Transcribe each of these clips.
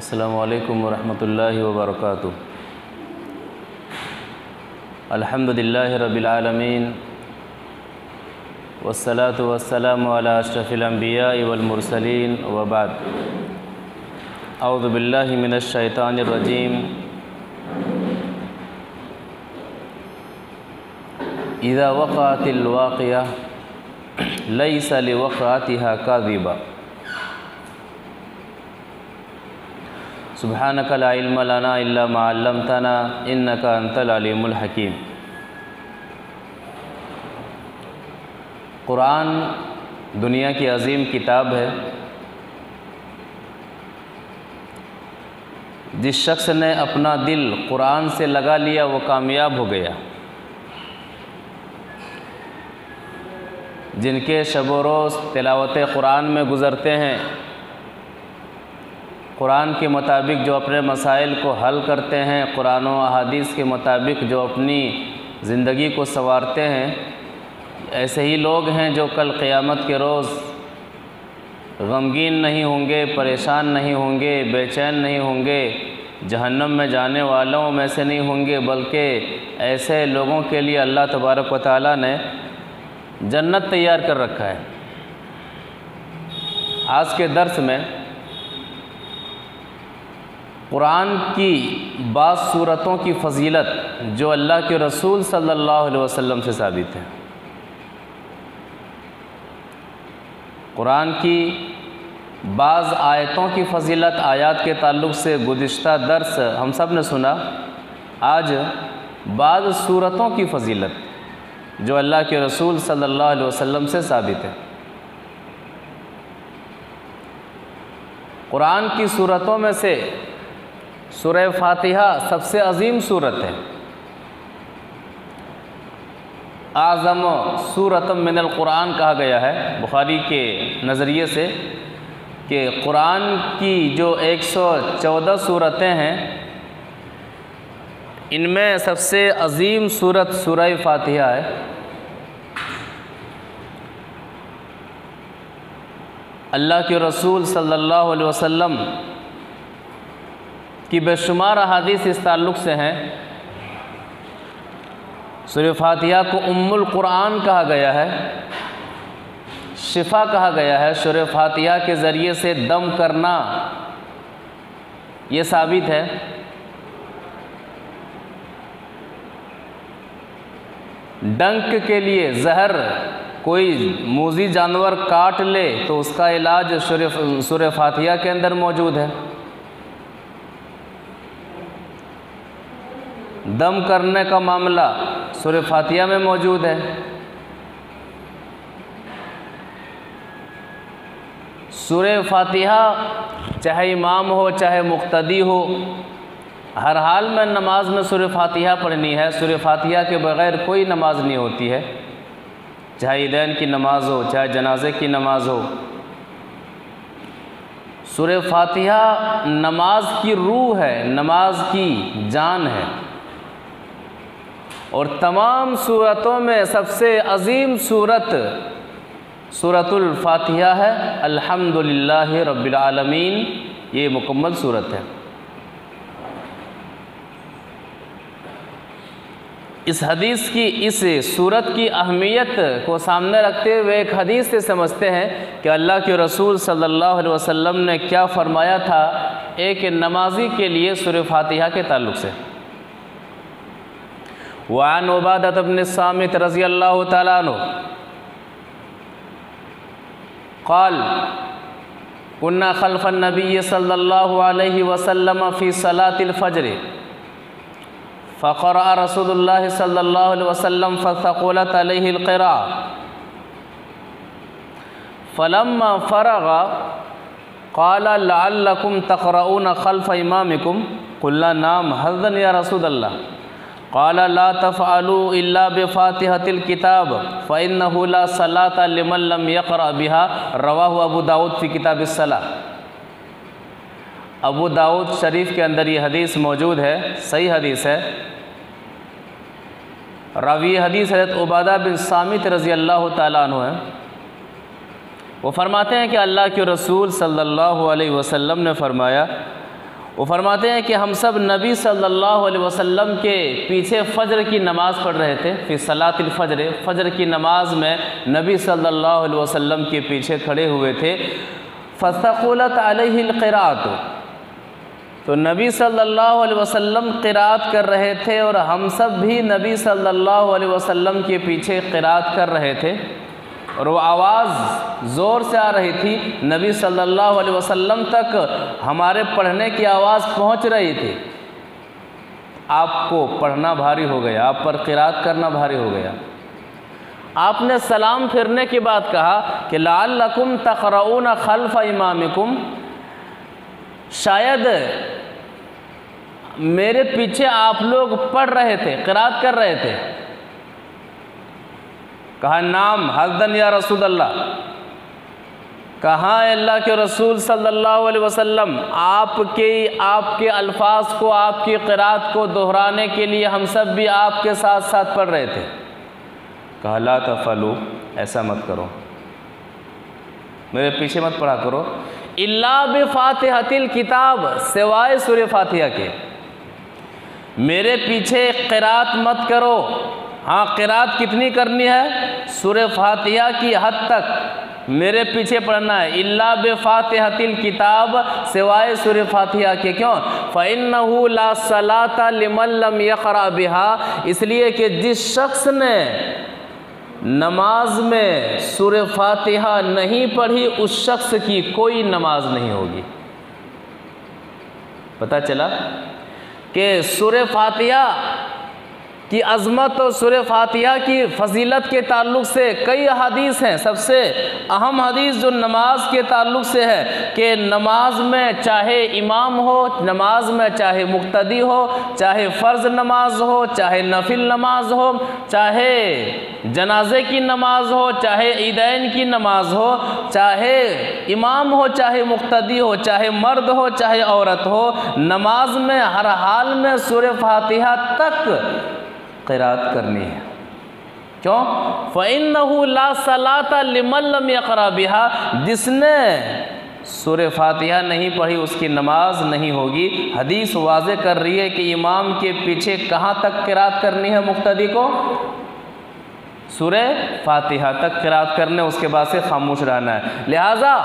अस्सलामु अलैकुम वरहमतुल्लाहि वबरकातुहू। अल्हम्दुलिल्लाहि रब्बिल आलमीन वस्सलातु वस्सलामु अला अशरफिल अंबियाइ वल मुरसलीन व बाद। औज़ु बिल्लाहि मिनश शैतानिर रजीम। इज़ा वक़अतिल वाक़िया लैसा लिवक़अतिहा काज़िबा। सुब्हानका ला इल्मा लना इल्ला मा अल्लमतना इन्नका अंतल अलीमुल हकीम। कुरान दुनिया की अज़ीम किताब है। जिस शख्स ने अपना दिल कुरान से लगा लिया वो कामयाब हो गया। जिनके शब व रोज़ तिलावत कुरान में गुज़रते हैं, कुरान के मुताबिक जो अपने मसाइल को हल करते हैं, कुरान व अहादीस के मुताबिक जो अपनी ज़िंदगी को संवारते हैं, ऐसे ही लोग हैं जो कल क़यामत के रोज़ गमगीन नहीं होंगे, परेशान नहीं होंगे, बेचैन नहीं होंगे, जहन्नम में जाने वालों में से नहीं होंगे, बल्कि ऐसे लोगों के लिए अल्लाह तबारक व तआला ने जन्नत तैयार कर रखा है। आज के दर्स में कुरान की बाज़ सूरतों की फ़जीलत जो अल्लाह के रसूल सल्लल्लाहु अलैहि वसल्लम से साबित है। कुरान की बाज़ आयतों की फ़जीलत आयात के ताल्लुक़ से गुज़िश्ता दर्स हम सब ने सुना। आज बाज़ सूरतों की फ़जीलत जो अल्लाह के रसूल सल्लल्लाहु अलैहि वसल्लम से साबित है। कुरान की सूरतों में से सूरह फातिहा सबसे अज़ीम सूरत है। आज़म सूरतम मिनल कुरान कहा गया है बुखारी के नज़रिए से कि कुरान की जो 114 सूरतें हैं, इनमें सबसे अज़ीम सूरत सूरह फातिहा है। अल्लाह के रसूल सल्लल्लाहु अलैहि वसल्लम की बेशुमार अहादीस इस ताल्लुक़ से हैं। सूरह फातिहा को उम्मुल कुरान कहा गया है, शिफा कहा गया है। सूरह फातिहा के ज़रिए से दम करना ये साबित है। डंक के लिए जहर, कोई मूज़ी जानवर काट ले तो उसका इलाज सूरह फातिहा के अंदर मौजूद है। दम करने का मामला सूरह फातिहा में मौजूद है। सूरह फातिहा चाहे इमाम हो चाहे मुक्तदी हो, हर हाल में नमाज में सूरह फातिहा पढ़नी है। सूरह फातिहा के बग़ैर कोई नमाज नहीं होती है, चाहे ईदैन की नमाज हो चाहे जनाजे की नमाज हो। सूरह फातिहा नमाज की रूह है, नमाज की जान है। और तमाम सूरतों में सबसे अज़ीम सूरत सूरतुल फातिहा है। अल्हम्दुलिल्लाहि रब्बिल आलमीन, ये मुकम्मल सूरत है। इस हदीस की, इस सूरत की अहमियत को सामने रखते हुए एक हदीस से समझते हैं कि अल्लाह के रसूल सल्लल्लाहु अलैहि वसल्लम ने क्या फ़रमाया था एक नमाजी के लिए सूरह फातिहा के ताल्लुक़ से। वअन उबादत इब्न सामित रज़ियल्लाहु तआला अन्हु क़ाल कुन्ना खल्फ़न नबी सल्लल्लाहु अलैहि वसल्लम फ़ी सलातिल फ़ज्र फ़क़रअ रसूलुल्लाह सल्लल्लाहु अलैहि वसल्लम फ़थक़ुलत अलैहिल क़िराअह फ़लम्मा फ़रग़ क़ाल लअल्लकुम तक़रऊन ख़ल्फ़ इमामिकुम क़ुल्ना नाम हज़्ज़न या रसूलल्लाह क़ाल ला तफ़अलू इल्ला बिफ़ातिहतिल किताब फ़इन्नहु ला सलाता लिमन लम यक़रा बिहा। रवाहु अबू दाऊद फ़ी किताबिस सलाह। अबू दाऊद शरीफ के अंदर ये हदीस मौजूद है, सही हदीस है। रावी हदीस हज़रत उबादा बिन सामित रज़ी अल्लाह तआला अन्हु है। वो फरमाते हैं कि अल्लाह के रसूल सल्लल्लाहु अलैहि वसल्लम ने फरमाया वो फरमाते हैं कि हम सब नबी सल्लल्लाहु अलैहि वसल्लम के पीछे फ़जर की नमाज़ पढ़ रहे थे। फ़ी सलातिल फ़जर, फ़जर की नमाज़ में नबी सल्लल्लाहु अलैहि वसल्लम के पीछे खड़े हुए थे। फ़स्तक़ुलत अलैहिल क़िराअत, तो नबी सल्लल्लाहु अलैहि वसल्लम क़िराअत कर रहे थे और हम सब भी नबी सल्लल्लाहु अलैहि वसल्लम के पीछे क़िराअत कर रहे थे और वो आवाज़ ज़ोर से आ रही थी, नबी सल्लल्लाहु अलैहि वसल्लम तक हमारे पढ़ने की आवाज़ पहुंच रही थी। आपको पढ़ना भारी हो गया, आप पर क़िराअत करना भारी हो गया। आपने सलाम फिरने के बाद कहा कि लअल्लकुम तक़रऊन खल्फ़ इमामिकुम, शायद मेरे पीछे आप लोग पढ़ रहे थे, क़िराअत कर रहे थे। कहा नाम हज़्ज़न या रसूल अल्लाह, कहाँ अल्लाह के रसूल सल्लल्लाहु अलैहि वसल्लम, आपके अल्फाज को, आपकी क़िराअत को दोहराने के लिए हम सब भी आपके साथ साथ पढ़ रहे थे। कहा ला तफ़अलू, ऐसा मत करो, मेरे पीछे मत पढ़ा करो। इल्ला बिफ़ातिहतिल किताब, सिवाय सूरह फातिहा के, मेरे पीछे क़िराअत मत करो। हाँ, क़िराअत कितनी करनी है? सूरह फातिहा की हद तक मेरे पीछे पढ़ना है। इल्ला बिफ़ातिहतिल किताब, सिवाय सूरह फातिहा के। क्यों? फ़इन्नहु ला सलाता लिमन लम यक़रा बिहा, इसलिए कि जिस शख्स ने नमाज में सूरह फातिहा नहीं पढ़ी उस शख्स की कोई नमाज नहीं होगी। पता चला कि सूरह फातिहा की अज़मत और सूरह फातिहा की फ़जीलत के ताल्लुक़ से कई हदीस हैं। सबसे अहम हदीस जो नमाज के ताल्लुक़ से है कि नमाज में चाहे इमाम हो, नमाज में चाहे मुक्तदी हो, चाहे फ़र्ज़ नमाज हो, चाहे नफिल नमाज हो, चाहे जनाजे की नमाज हो, चाहे ईदैन की नमाज हो, चाहे इमाम हो, चाहे मुक्तदी हो, चाहे मर्द हो, चाहे औरत हो, नमाज में हर हाल में सूरह फातिहा तक क़िराअत करनी है। क्यों? फ़इन्नहु ला सलाता लिमन लम यक़रा बिहा, जिसने सूरह फातिहा नहीं पढ़ी उसकी नमाज नहीं होगी। हदीस वाज़े कर रही है कि इमाम के पीछे कहाँ तक क़िराअत करनी है मुक्तदी को? सूरह फातिहा तक क़िराअत करने, उसके बाद से खामोश रहना है। लिहाजा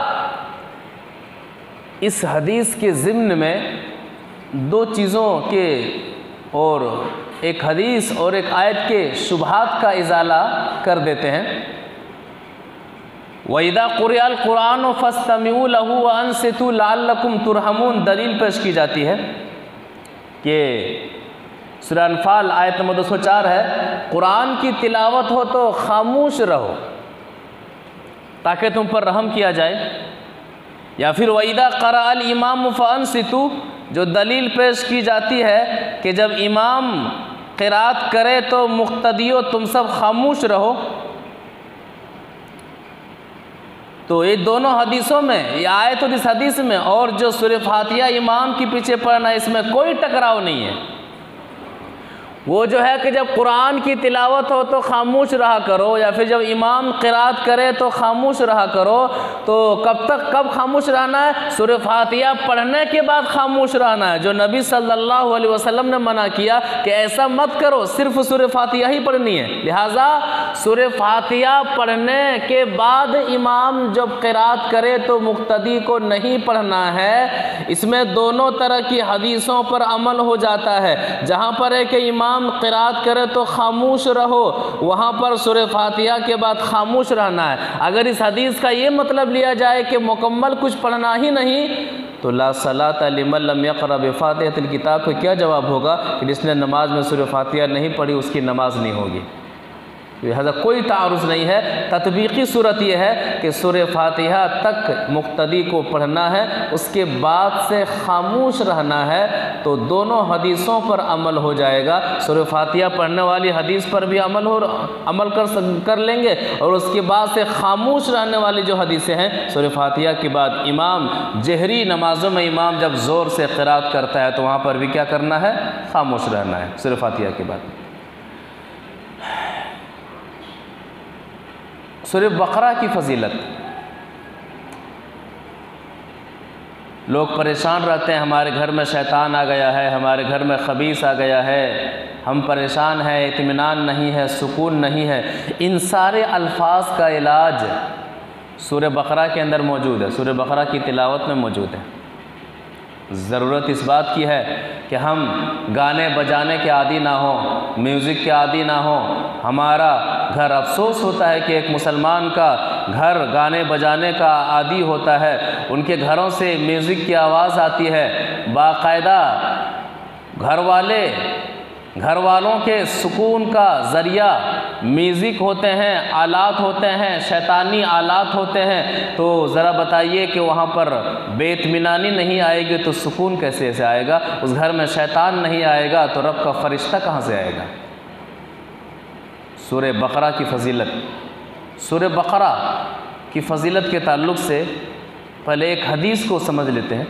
इस हदीस के ज़िम्न में दो चीज़ों के, और एक हदीस और एक आयत के शुबहात का इज़ाला कर देते हैं। वइदा क़ुरिअल क़ुरान फ़स्तमिऊ लहू व अंसितू लअल्लकुम तुरहमून, दलील पेश की जाती है कि सूरह अनफ़ाल आयत नंबर 204 है, कुरान की तिलावत हो तो खामोश रहो ताकि तुम पर रहम किया जाए। या फिर वइदा क़रअल इमाम फ़अंसितू, जो दलील पेश की जाती है कि जब इमाम क़िराअत करे तो मुक्तदियो तुम सब खामोश रहो। तो ये दोनों हदीसों में, ये आयत और इस हदीस में, और जो सूरह फातिहा इमाम के पीछे पढ़ना, इसमें कोई टकराव नहीं है। वो जो है कि जब कुरान की तिलावत हो तो खामोश रहा करो, या फिर जब इमाम क़िराअत करे तो खामोश रहा करो। तो कब खामोश रहना है? सूरह फातिहा पढ़ने के बाद खामोश रहना है, जो नबी सल्लल्लाहु अलैहि वसल्लम ने मना किया कि ऐसा मत करो, सिर्फ सूरह फातिहा ही पढ़नी है। लिहाजा सूरह फातिहा पढ़ने के बाद इमाम जब क़िराअत करे तो मुक्तदी को नहीं पढ़ना है। इसमें दोनों तरह की हदीसों पर अमल हो जाता है। जहाँ पर है कि इमाम क़िराअत करे तो खामोश रहो, वहाँ पर सूरह फातिहा के बाद खामोश रहना है। अगर इस हदीस का ये मतलब लिया जाए कि मुकम्मल कुछ पढ़ना ही नहीं, तो ला सलाता लिमन लम यक़रा बिफ़ातिहतिल किताब को क्या जवाब होगा कि जिसने नमाज में सूरह फातिहा नहीं पढ़ी उसकी नमाज नहीं होगी। लिहाजा कोई तारुज़ नहीं है। तत्बीकी सूरत यह है कि सूरह फातिहा तक मुक्तदी को पढ़ना है, उसके बाद से खामोश रहना है। तो दोनों हदीसों पर अमल हो जाएगा। सूरह फातिहा पढ़ने वाली हदीस पर भी अमल कर लेंगे, और उसके बाद से खामोश रहने वाली जो हदीसें हैं, सूरह फातिहा के बाद इमाम जहरी नमाज़ों में इमाम जब ज़ोर से क़िराअत करता है तो वहाँ पर भी क्या करना है? खामोश रहना है सूरह फातिहा के बाद। सूरह बकरा की फजीलत, लोग परेशान रहते हैं, हमारे घर में शैतान आ गया है, हमारे घर में खबीस आ गया है, हम परेशान हैं, इत्मीनान नहीं है, सुकून नहीं है। इन सारे अल्फाज का इलाज सूरह बकरा के अंदर मौजूद है, सूरह बकरा की तिलावत में मौजूद है। ज़रूरत इस बात की है कि हम गाने बजाने के आदी ना हो, म्यूज़िक के आदी ना हो। हमारा घर, अफसोस होता है कि एक मुसलमान का घर गाने बजाने का आदी होता है, उनके घरों से म्यूज़िक की आवाज़ आती है। बाकायदा घर वालों के सुकून का ज़रिया म्यूज़िक होते हैं, आलात होते हैं, शैतानी आलात होते हैं। तो ज़रा बताइए कि वहाँ पर बेइत्मीनानी नहीं आएगी तो सुकून कैसे से आएगा? उस घर में शैतान नहीं आएगा तो रब का फ़रिश्ता कहाँ से आएगा? सूरह बकरा की फ़जीलत, सूरह बकरा की फ़जीलत के ताल्लुक़ से पहले एक हदीस को समझ लेते हैं।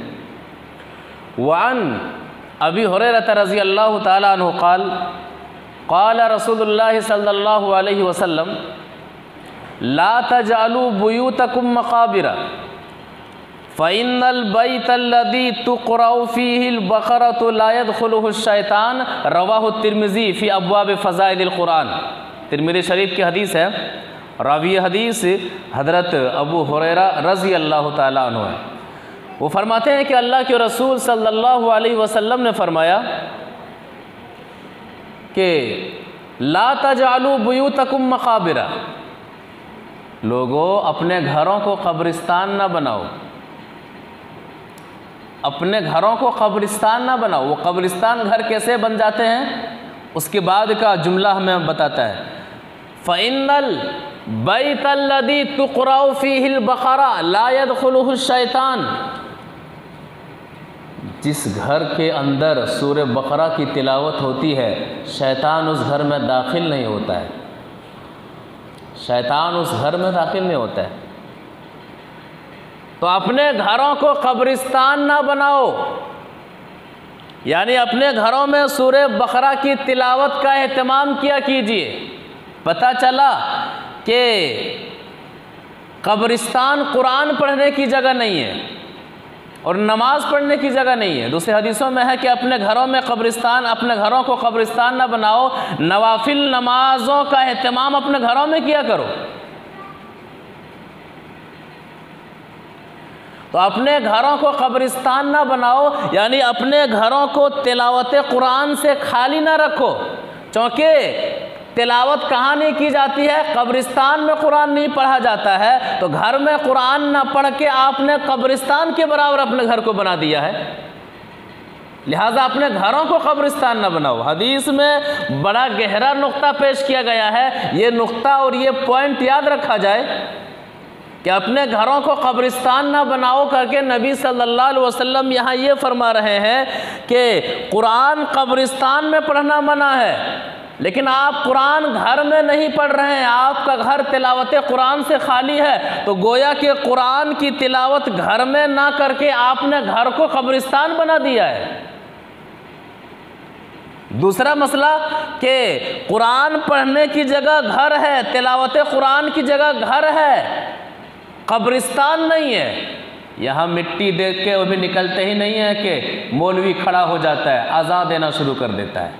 वान अबी हुरैरा रज़ी अल्लाह ताला अन्हु क़ाल क़ाल रसूलुल्लाह सल्लल्लाहु अलैहि वसल्लम ला तजअलू बुयूतकुम मक़ाबिरा फ़इन्नल बैतल्लज़ी तुक़रअु फ़ीहिल बक़रतु ला यदख़ुलुहु शैतान। रवाहु तिर्मिज़ी फ़ी अब्वाब फ़ज़ाइलिल क़ुरआन। तिर्मिज़ी शरीफ की हदीस है। रावी हदीस हज़रत अबू हुरैरा रज़ी अल्लाह ताला अन्हु है। वो फरमाते हैं कि अल्लाह के रसूल सल्लल्लाहु अलैहि वसल्लम ने फरमाया कि ला तजअलू बुयूतकुम मक़ाबिरा, लोगों अपने घरों को कब्रिस्तान ना बनाओ, अपने घरों को कब्रिस्तान ना बनाओ। वो कब्रिस्तान घर कैसे बन जाते हैं उसके बाद का जुमला हमें बताता है। फ़इन्नल बैतल्लज़ी तुक़रअु फ़ीहिल बक़रा ला यदख़ुलुहु शैतान, जिस घर के अंदर सूरह बकरा की तिलावत होती है शैतान उस घर में दाखिल नहीं होता है, शैतान उस घर में दाखिल नहीं होता है। तो अपने घरों को कब्रिस्तान ना बनाओ, यानी अपने घरों में सूरह बकरा की तिलावत का एहतमाम किया कीजिए। पता चला कि कब्रिस्तान कुरान पढ़ने की जगह नहीं है और नमाज पढ़ने की जगह नहीं है। दूसरे हदीसों में है कि अपने घरों में कब्रिस्तान, अपने घरों को कब्रिस्तान ना बनाओ, नवाफिल नमाजों का एहतमाम अपने घरों में किया करो। तो अपने घरों को कब्रिस्तान ना बनाओ, यानी अपने घरों को तिलावत कुरान से खाली ना रखो। क्योंकि तिलावत कहाँ नहीं की जाती है? कब्रिस्तान में कुरान नहीं पढ़ा जाता है। तो घर में कुरान ना पढ़ के आपने कब्रिस्तान के बराबर अपने घर को बना दिया है। लिहाजा अपने घरों को कब्रिस्तान ना बनाओ। हदीस में बड़ा गहरा नुक्ता पेश किया गया है। ये नुक्ता और ये पॉइंट याद रखा जाए कि अपने घरों को कब्रिस्तान ना बनाओ करके नबी सल्लल्लाहु अलैहि वसल्लम यहाँ ये फरमा रहे हैं कि कुरान कब्रिस्तान में पढ़ना मना है, लेकिन आप कुरान घर में नहीं पढ़ रहे हैं, आपका घर तिलावत कुरान से खाली है। तो गोया के कुरान की तिलावत घर में ना करके आपने घर को कब्रिस्तान बना दिया है। दूसरा मसला कि कुरान पढ़ने की जगह घर है, तिलावत कुरान की जगह घर है, कब्रिस्तान नहीं है। यहाँ मिट्टी देख के वो भी निकलते ही नहीं है कि मौलवी खड़ा हो जाता है, अज़ान देना शुरू कर देता है,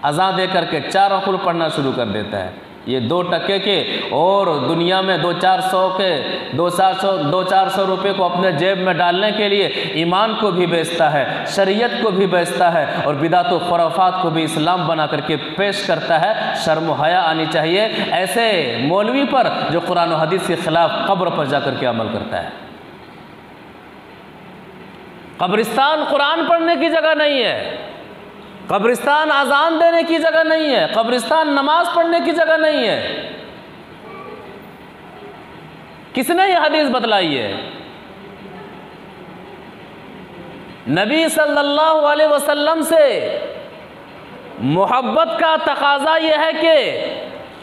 अज़ान दे करके 4 रकूल पढ़ना शुरू कर देता है। ये 2 टके के और दुनिया में 200-400 रुपये को अपने जेब में डालने के लिए ईमान को भी बेचता है, शरीयत को भी बेचता है और बिदात व खुराफात को भी इस्लाम बना करके पेश करता है। शर्म हया आनी चाहिए ऐसे मौलवी पर जो कुरान और हदीस के खिलाफ कब्र पर जाकर के अमल करता है। कब्रिस्तान कुरान पढ़ने की जगह नहीं है, कब्रिस्तान अजान देने की जगह नहीं है, कब्रिस्तान नमाज पढ़ने की जगह नहीं है। किसने यह हदीस बतलाई है? नबी सल्लल्लाहु अलैहि वसल्लम से मोहब्बत का तकाजा यह है कि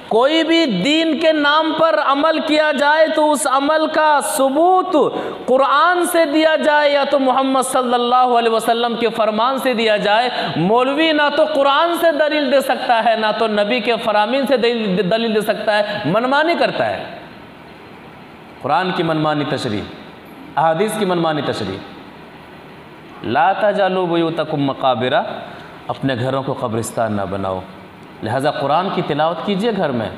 कोई भी दीन के नाम पर अमल किया जाए तो उस अमल का सबूत कुरान से दिया जाए या तो मोहम्मद सल्लल्लाहु अलैहि वसल्लम के फरमान से दिया जाए। मौलवी ना तो कुरान से दलील दे सकता है, ना तो नबी के फरामीन से दलील दे सकता है, मनमानी करता है। कुरान की मनमानी तशरीह, अहादीस की मनमानी तशरीह। ला तजालू बुयूतकुम मकाबिरा, अपने घरों को कब्रिस्तान ना बनाओ। लिहाजा कुरान की तिलावत कीजिए, घर में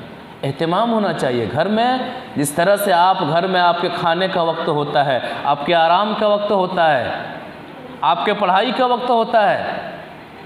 एहतिमाम होना चाहिए। घर में जिस तरह से आप घर में आपके खाने का वक्त होता है, आपके आराम का वक्त होता है, आपके पढ़ाई का वक्त होता है,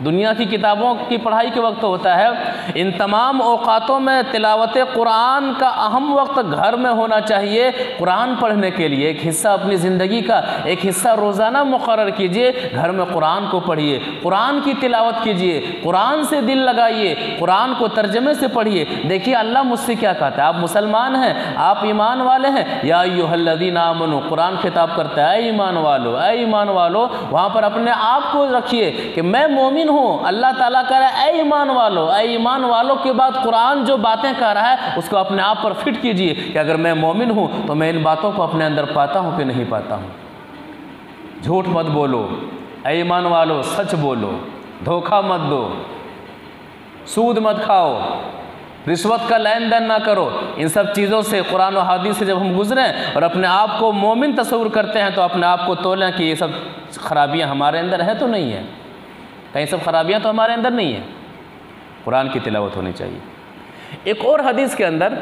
दुनिया की किताबों की पढ़ाई के वक्त होता है, इन तमाम औकातों में तिलावत कुरान का अहम वक्त घर में होना चाहिए। कुरान पढ़ने के लिए एक हिस्सा अपनी ज़िंदगी का एक हिस्सा रोज़ाना मुकर्रर कीजिए, घर में कुरान को पढ़िए, कुरान की तिलावत कीजिए, कुरान से दिल लगाइए, कुरान को तर्जमे से पढ़िए। देखिए अल्लाह मुझसे क्या कहता है, आप मुसलमान हैं, आप ईमान वाले हैं, या अय्युहल्लज़ीना आमनू, कुरान खिताब करता है ईमान वालो, ईमान वालो। वहाँ पर अपने आप को रखिए कि मैं मोमिन हूँ। अल्लाह ताला कह रहा है ऐ ईमान वालो, ऐ ईमान वालों के बाद कुरान जो बातें कह रहा है उसको अपने आप पर फिट कीजिए कि अगर मैं मोमिन हूँ तो मैं इन बातों को अपने अंदर पाता हूँ कि नहीं पाता हूँ। झूठ मत बोलो, ऐ ईमान वालो सच बोलो, धोखा मत दो, सूद मत खाओ, रिश्वत का लेन देन ना करो। इन सब चीज़ों से, कुरान और हदीस से जब हम गुजरें और अपने आप को मोमिन तस्वुर करते हैं तो अपने आप को तोलें कि ये सब खराबियाँ हमारे अंदर है तो नहीं है, कहीं सब खराबियाँ तो हमारे अंदर नहीं है। कुरान की तिलावत होनी चाहिए। एक और हदीस के अंदर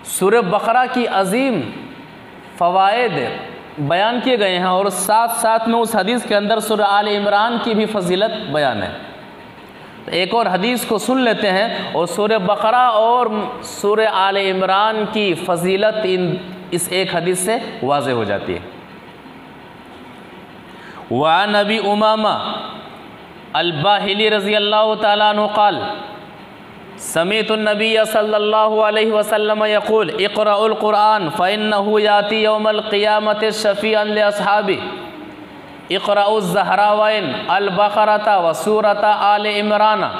सूरह बकरा की अजीम फ़वाइद बयान किए गए हैं और साथ साथ में उस हदीस के अंदर सूरह आल इमरान की भी फजीलत बयान है। तो एक और हदीस को सुन लेते हैं और सूरह बकरा और सूरह आल इमरान की फजीलत इस एक हदीस से वाज़ेह हो जाती है। वा नबी उमामा अल-बाहिली रज़ी अल्लाह तआला अन्हु क़ाल समीअतु नबी सल्लल्लाहु अलैहि वसल्लम यक़ूल इक़राउल क़ुरआन फ़इन्नहु याती यौमल क़ियामति शफ़ीअन लिअस्हाबी इक़राउज़ ज़हरावैन अल-बक़रता व सूरता आल इमरान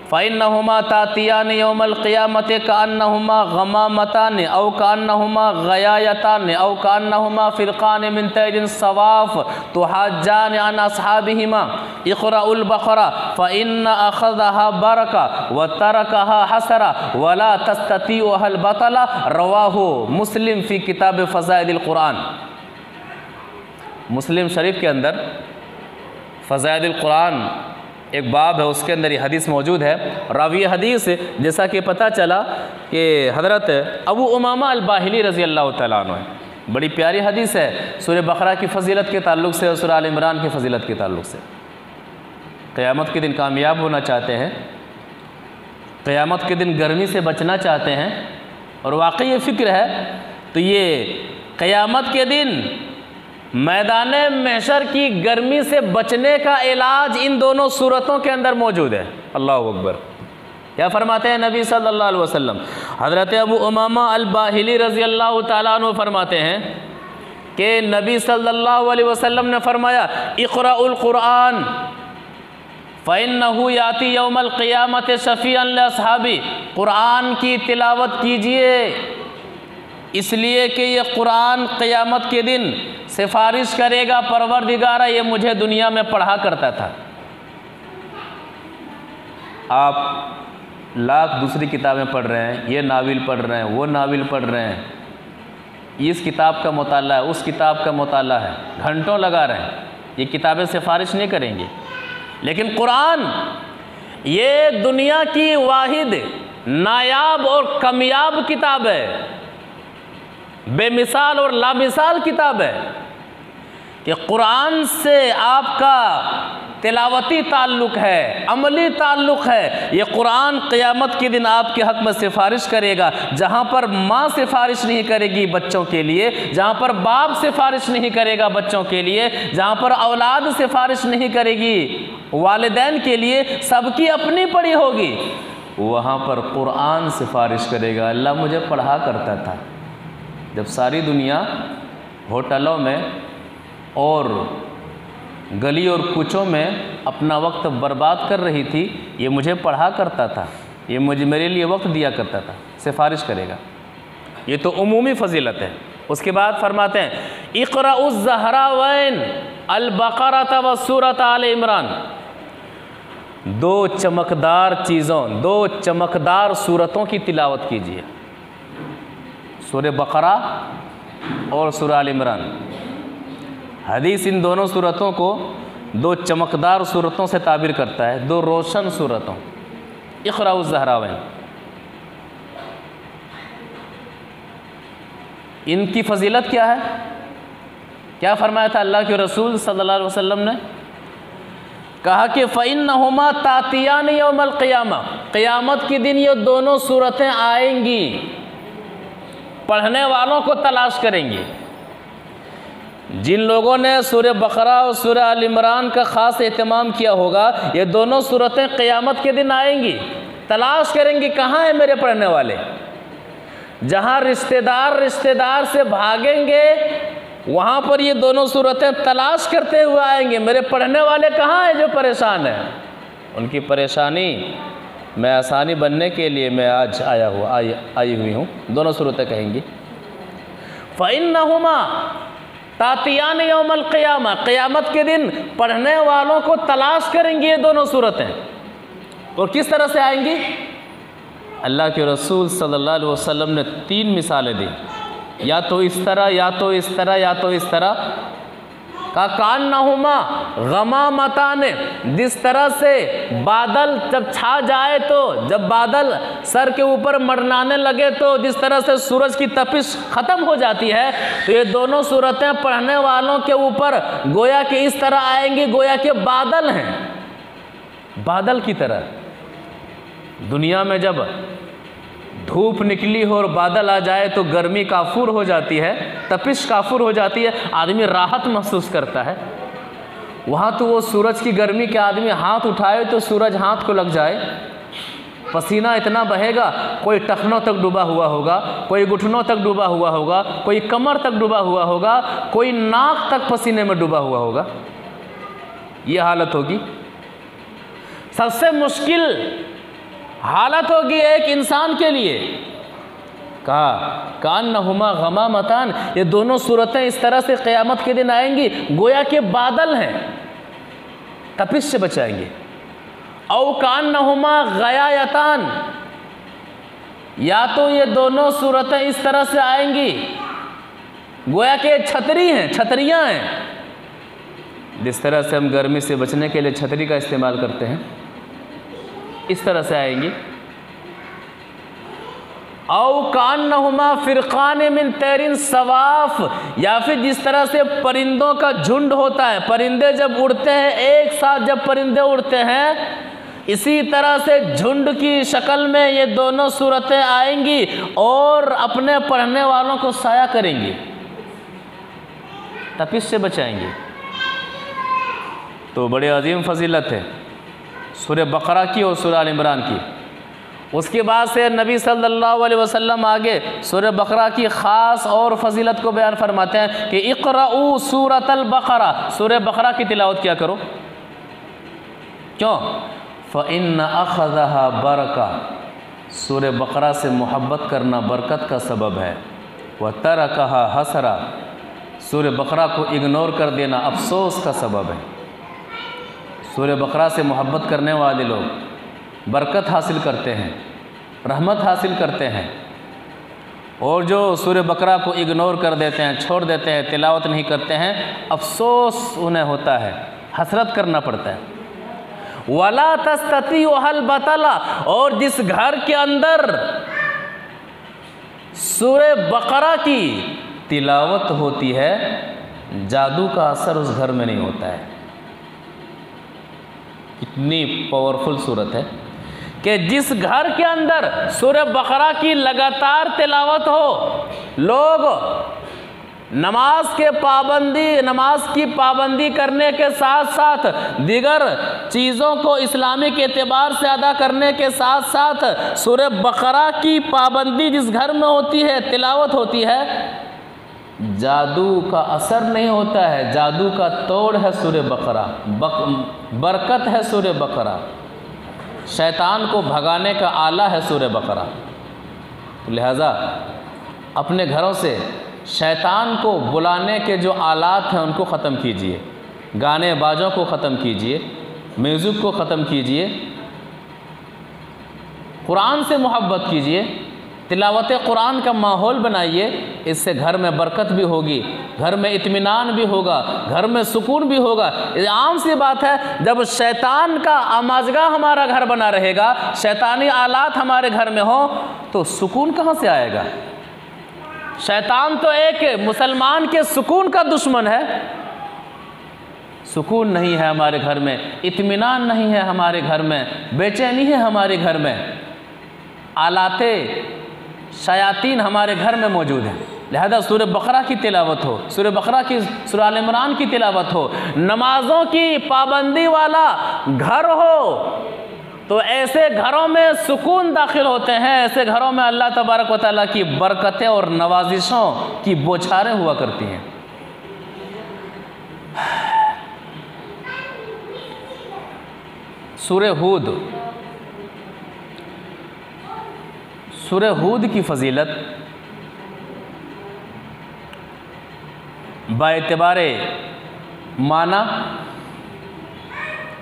फ़इन्नहुमा तातियान यौमल क़ियामति कअन्नहुमा गमामतान औ कअन्नहुमा गयायतान औ कअन्नहुमा फ़िरक़ान मिन तैरिन सवाफ़ तुहाज्जान अन अस्हाबिहिमा इक़राउल बक़रा फ़इन्न अख़ज़हा बरका व तरकहा हसरा वला तस्ततीउहल बतला रवाहु मुस्लिम फ़ी किताब फ़ज़ाइलिल क़ुरआन। मुस्लिम शरीफ के अंदर फ़ज़ाइलिल क़ुरआन एक बाब है, उसके अंदर ये हदीस मौजूद है। रावी हदीस जैसा कि पता चला कि हज़रत अबू उमामा अल-बाहिली रज़ी अल्लाह तआला अन्हु है। बड़ी प्यारी हदीस है सूरह बकरा की फ़जीलत के ताल्लुक़ से और सूरह आल इमरान की फ़जीलत के ताल्लुक़ से। क़यामत के दिन कामयाब होना चाहते हैं, क़यामत के दिन गर्मी से बचना चाहते हैं और वाकई ये फ़िक्र है तो ये क़यामत के दिन मैदान महशर की गर्मी से बचने का इलाज इन दोनों सूरतों के अंदर मौजूद है। अल्लाहु अकबर। क्या फरमाते हैं नबी सल्लल्लाहु अलैहि वसल्लम? हज़रत अबू उमामा अल-बाहिली रज़ी अल्लाह तआला अन्हु फरमाते हैं कि नबी सल्लल्लाहु अलैहि वसल्लम ने फरमाया इक़राउल क़ुरआन फ़इन्नहु याती यौमल क़ियामति शफ़ीअन लिअस्हाबी। कुरान की तिलावत कीजिए इसलिए कि ये कुरान क़यामत के दिन सिफारिश करेगा, परवरदिगारा ये मुझे दुनिया में पढ़ा करता था। आप लाख दूसरी किताबें पढ़ रहे हैं, ये नाविल पढ़ रहे हैं, वो नाविल पढ़ रहे हैं, इस किताब का मुताला है, उस किताब का मुताला है, घंटों लगा रहे हैं, ये किताबें सिफारिश नहीं करेंगी। लेकिन कुरान ये दुनिया की वाहिद नायाब और कामयाब किताब है, बेमिसाल और लामिसाल किताब है कि कुरान से आपका तिलावती ताल्लुक़ है, अमली ताल्लुक़ है। ये कुरान क़यामत के दिन आपके हक़ में सिफारिश करेगा। जहाँ पर माँ सिफारिश नहीं करेगी बच्चों के लिए, जहाँ पर बाप सिफारिश नहीं करेगा बच्चों के लिए, जहाँ पर औलाद सिफारिश नहीं करेगी वालिदैन के लिए, सबकी अपनी पड़ी होगी, वहाँ पर कुरान सिफारिश करेगा। अल्लाह मुझे पढ़ा करता था जब सारी दुनिया होटलों में और गली और कूचों में अपना वक्त बर्बाद कर रही थी, ये मुझे पढ़ा करता था, ये मेरे लिए वक्त दिया करता था, सिफारिश करेगा। ये तो उमूमी फजीलत है। उसके बाद फरमाते हैं इक़राउज़ ज़हरावैन अल-बक़रा व सूरत आल इमरान। दो चमकदार चीज़ों, दो चमकदार सूरतों की तिलावत कीजिए, सूरह बकरा और सूरह आल इमरान। हदीस इन दोनों सूरतों को दो चमकदार सूरतों से ताबीर करता है, दो रोशन सूरतों। इक़राउज़ ज़हरावैन, इनकी फजीलत क्या है? क्या फरमाया था अल्लाह के रसूल सल्लल्लाहु अलैहि वसल्लम ने? कहा कि फ़इन्नहुमा तातियान यौमल क़ियामा, क़ियामत के दिन ये दोनों सूरतें आएंगी, पढ़ने वालों को तलाश करेंगी। जिन लोगों ने सूरह बकरा और सूरह आल इमरान का ख़ास एहतमाम किया होगा, ये दोनों सूरतें क़ियामत के दिन आएंगी, तलाश करेंगी कहाँ है मेरे पढ़ने वाले। जहाँ रिश्तेदार से भागेंगे, वहाँ पर ये दोनों सूरतें तलाश करते हुए आएंगे, मेरे पढ़ने वाले कहाँ हैं जो परेशान हैं। उनकी परेशानी मैं आसानी बनने के लिए मैं आज आई हुई हूँ। दोनों सूरतें कहेंगी फ़इन्नहुमा तातियान यौमल क़ियामा, क़ियामत के दिन पढ़ने वालों को तलाश करेंगी ये दोनों सूरतें। और किस तरह से आएंगी? अल्लाह के रसूल सल्लल्लाहु अलैहि वसल्लम ने 3 मिसालें दी, या तो इस तरह, या तो इस तरह, या तो इस तरह। का कान्नहुमा गमामतान, जिस तरह से बादल जब छा जाए, तो जब बादल सर के ऊपर मंडराने लगे तो जिस तरह से सूरज की तपिश ख़त्म हो जाती है, तो ये दोनों सूरतें पढ़ने वालों के ऊपर गोया कि इस तरह आएंगी, गोया कि बादल हैं, बादल की तरह। दुनिया में जब धूप निकली हो और बादल आ जाए तो गर्मी काफूर हो जाती है, तपिश काफूर हो जाती है, आदमी राहत महसूस करता है। वहाँ तो वो सूरज की गर्मी के आदमी हाथ उठाए तो सूरज हाथ को लग जाए, पसीना इतना बहेगा, कोई टखनों तक डूबा हुआ होगा, कोई घुटनों तक डूबा हुआ होगा, कोई कमर तक डूबा हुआ होगा, कोई नाक तक पसीने में डूबा हुआ होगा। ये हालत होगी। सबसे मुश्किल हालत होगी एक इंसान के लिए। कहा कान्नहुमा गमामतान, ये दोनों सूरतें इस तरह से क़यामत के दिन आएंगी, गोया के बादल हैं, तपिश से बचाएंगे। औ कान्नहुमा गयायतान, या तो ये दोनों सूरतें इस तरह से आएंगी, गोया के छतरी हैं, छतरियाँ हैं। जिस तरह से हम गर्मी से बचने के लिए छतरी का इस्तेमाल करते हैं, इस तरह से आएंगी। औ कान्नहुमा फ़िरक़ान मिन तैरिन सवाफ़, या फिर जिस तरह से परिंदों का झुंड होता है, परिंदे जब उड़ते हैं, एक साथ जब परिंदे उड़ते हैं, इसी तरह से झुंड की शक्ल में ये दोनों सूरतें आएंगी और अपने पढ़ने वालों को साया करेंगी, तपिश से बचाएंगी। तो बड़े अजीम फजीलत है सूरह बकरा की और सूरह आल इमरान की। उसके बाद से नबी सल्लल्लाहु अलैहि वसल्लम आगे सूरह बकरा की ख़ास और फजीलत को बयान फरमाते हैं कि इक़राऊ सूरतल बकरा, सूरह बकरा की तिलावत किया करो। क्यों? फ़इन्न अख़ज़हा बरका, सूरह बकरा से मोहब्बत करना बरकत का सबब है। व तरकहा हसरा, सूरह बकरा को इग्नोर कर देना अफसोस का सबब है। सूरह बकरा से मोहब्बत करने वाले लोग बरकत हासिल करते हैं, रहमत हासिल करते हैं। और जो सूरह बकरा को इग्नोर कर देते हैं, छोड़ देते हैं, तिलावत नहीं करते हैं, अफसोस उन्हें होता है, हसरत करना पड़ता है। वला तस्तती हल बतला, और जिस घर के अंदर सूरह बकरा की तिलावत होती है, जादू का असर उस घर में नहीं होता है। इतनी पावरफुल सूरत है कि जिस घर के अंदर सूरह बकरा की लगातार तिलावत हो, लोग नमाज की पाबंदी करने के साथ साथ दीगर चीज़ों को इस्लामिक एतबार से अदा करने के साथ साथ सूरह बकरा की पाबंदी जिस घर में होती है, तिलावत होती है, जादू का असर नहीं होता है। जादू का तोड़ है सूरह बकरा, बरकत है सूरह बकरा, शैतान को भगाने का आला है सूरह बकरा। लिहाजा अपने घरों से शैतान को बुलाने के जो आलात हैं उनको ख़त्म कीजिए, गाने बाजों को ख़त्म कीजिए, म्यूज़िक को ख़त्म कीजिए, कुरान से मोहब्बत कीजिए, तिलावत कुरान का माहौल बनाइए, इससे घर में बरकत भी होगी, घर में इत्मीनान भी होगा, घर में सुकून भी होगा। ये आम सी बात है, जब शैतान का आमाजगा हमारा घर बना रहेगा, शैतानी आलात हमारे घर में हो, तो सुकून कहाँ से आएगा? शैतान तो एक मुसलमान के सुकून का दुश्मन है। सुकून नहीं है हमारे घर में, इत्मीनान नहीं है हमारे घर में, बेचैनी है हमारे घर में, आलाते शयातीन हमारे घर में मौजूद हैं। लिहाजा सूरह बकरा की तिलावत हो, सूरह बकरा की, सूरह आल इमरान की तिलावत हो, नमाजों की पाबंदी वाला घर हो, तो ऐसे घरों में सुकून दाखिल होते हैं। ऐसे घरों में अल्लाह तबारक व तआला की बरकतें और नवाजिशों की बौछारें हुआ करती हैं। सूरह हूद की फजीलत बाएतबारे माना,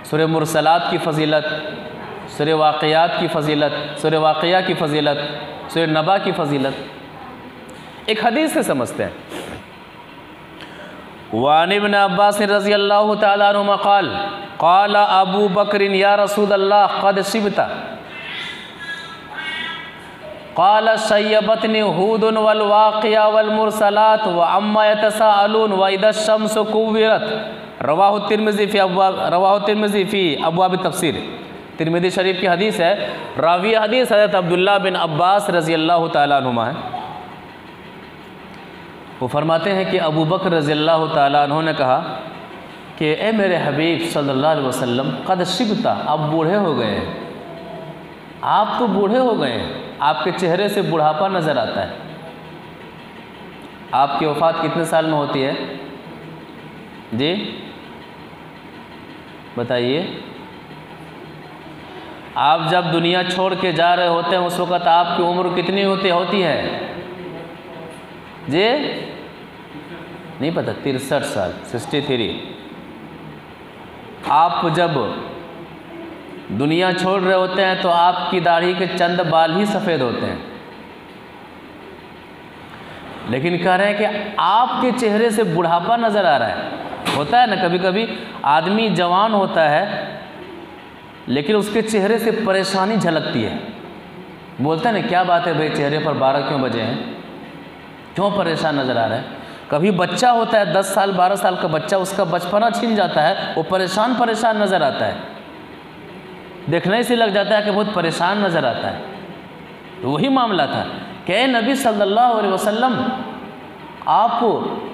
सूरह मुरसलात की फजीलत, सूरह वाक़ियात की फजीलत, सूरह वाक़िया की फजीलत, सूरह नबा की फजीलत एक हदीस से समझते हैं। वान इब्न अब्बास रज़ियल्लाहु तआला अन्हुमा क़ाल क़ाल अबू बकरिन या रसूलल्लाह क़द शिबता क़ाल शय्यबतनी हूदुन वल वाक़िया वल मुरसलात व अम्मा यतसाअलून व इज़ा शम्सु कुव्विरत। रवाहु तिर्मिज़ी फ़ी अब्वाब तफ़सीर। तिर्मिज़ी शरीफ की हदीस है। रावी हदीस हज़रत अब्दुल्लाह बिन अब्बास रज़ियल्लाहु तआला अन्हुमा है। वो फरमाते हैं कि अबू बकर रज़ियल्लाहु तआला अन्हु ने कहा कि ए मेरे हबीब सल्लल्लाहु अलैहि वसल्लम, क़द शिबता, आप बूढ़े हो गए हैं, आप तो बूढ़े हो गए हैं, आपके चेहरे से बुढ़ापा नज़र आता है। आपकी वफ़ात कितने साल में होती है जी? बताइए। आप जब दुनिया छोड़ के जा रहे होते हैं उस वक़्त आपकी उम्र कितनी होती है जी? नहीं पता? 63 साल, 63। आप जब दुनिया छोड़ रहे होते हैं तो आपकी दाढ़ी के चंद बाल ही सफ़ेद होते हैं, लेकिन कह रहे हैं कि आपके चेहरे से बुढ़ापा नज़र आ रहा है। होता है ना, कभी कभी आदमी जवान होता है लेकिन उसके चेहरे से परेशानी झलकती है। बोलता है ना, क्या बात है भाई, चेहरे पर 12 क्यों बजे हैं, क्यों परेशान नज़र आ रहा है। कभी बच्चा होता है 10 साल 12 साल का बच्चा, उसका बचपना छीन जाता है, वो परेशान नज़र आता है, देखने से लग जाता है कि बहुत परेशान नज़र आता है। तो वही मामला था कि नबी सल्लल्लाहु अलैहि वसल्लम, आप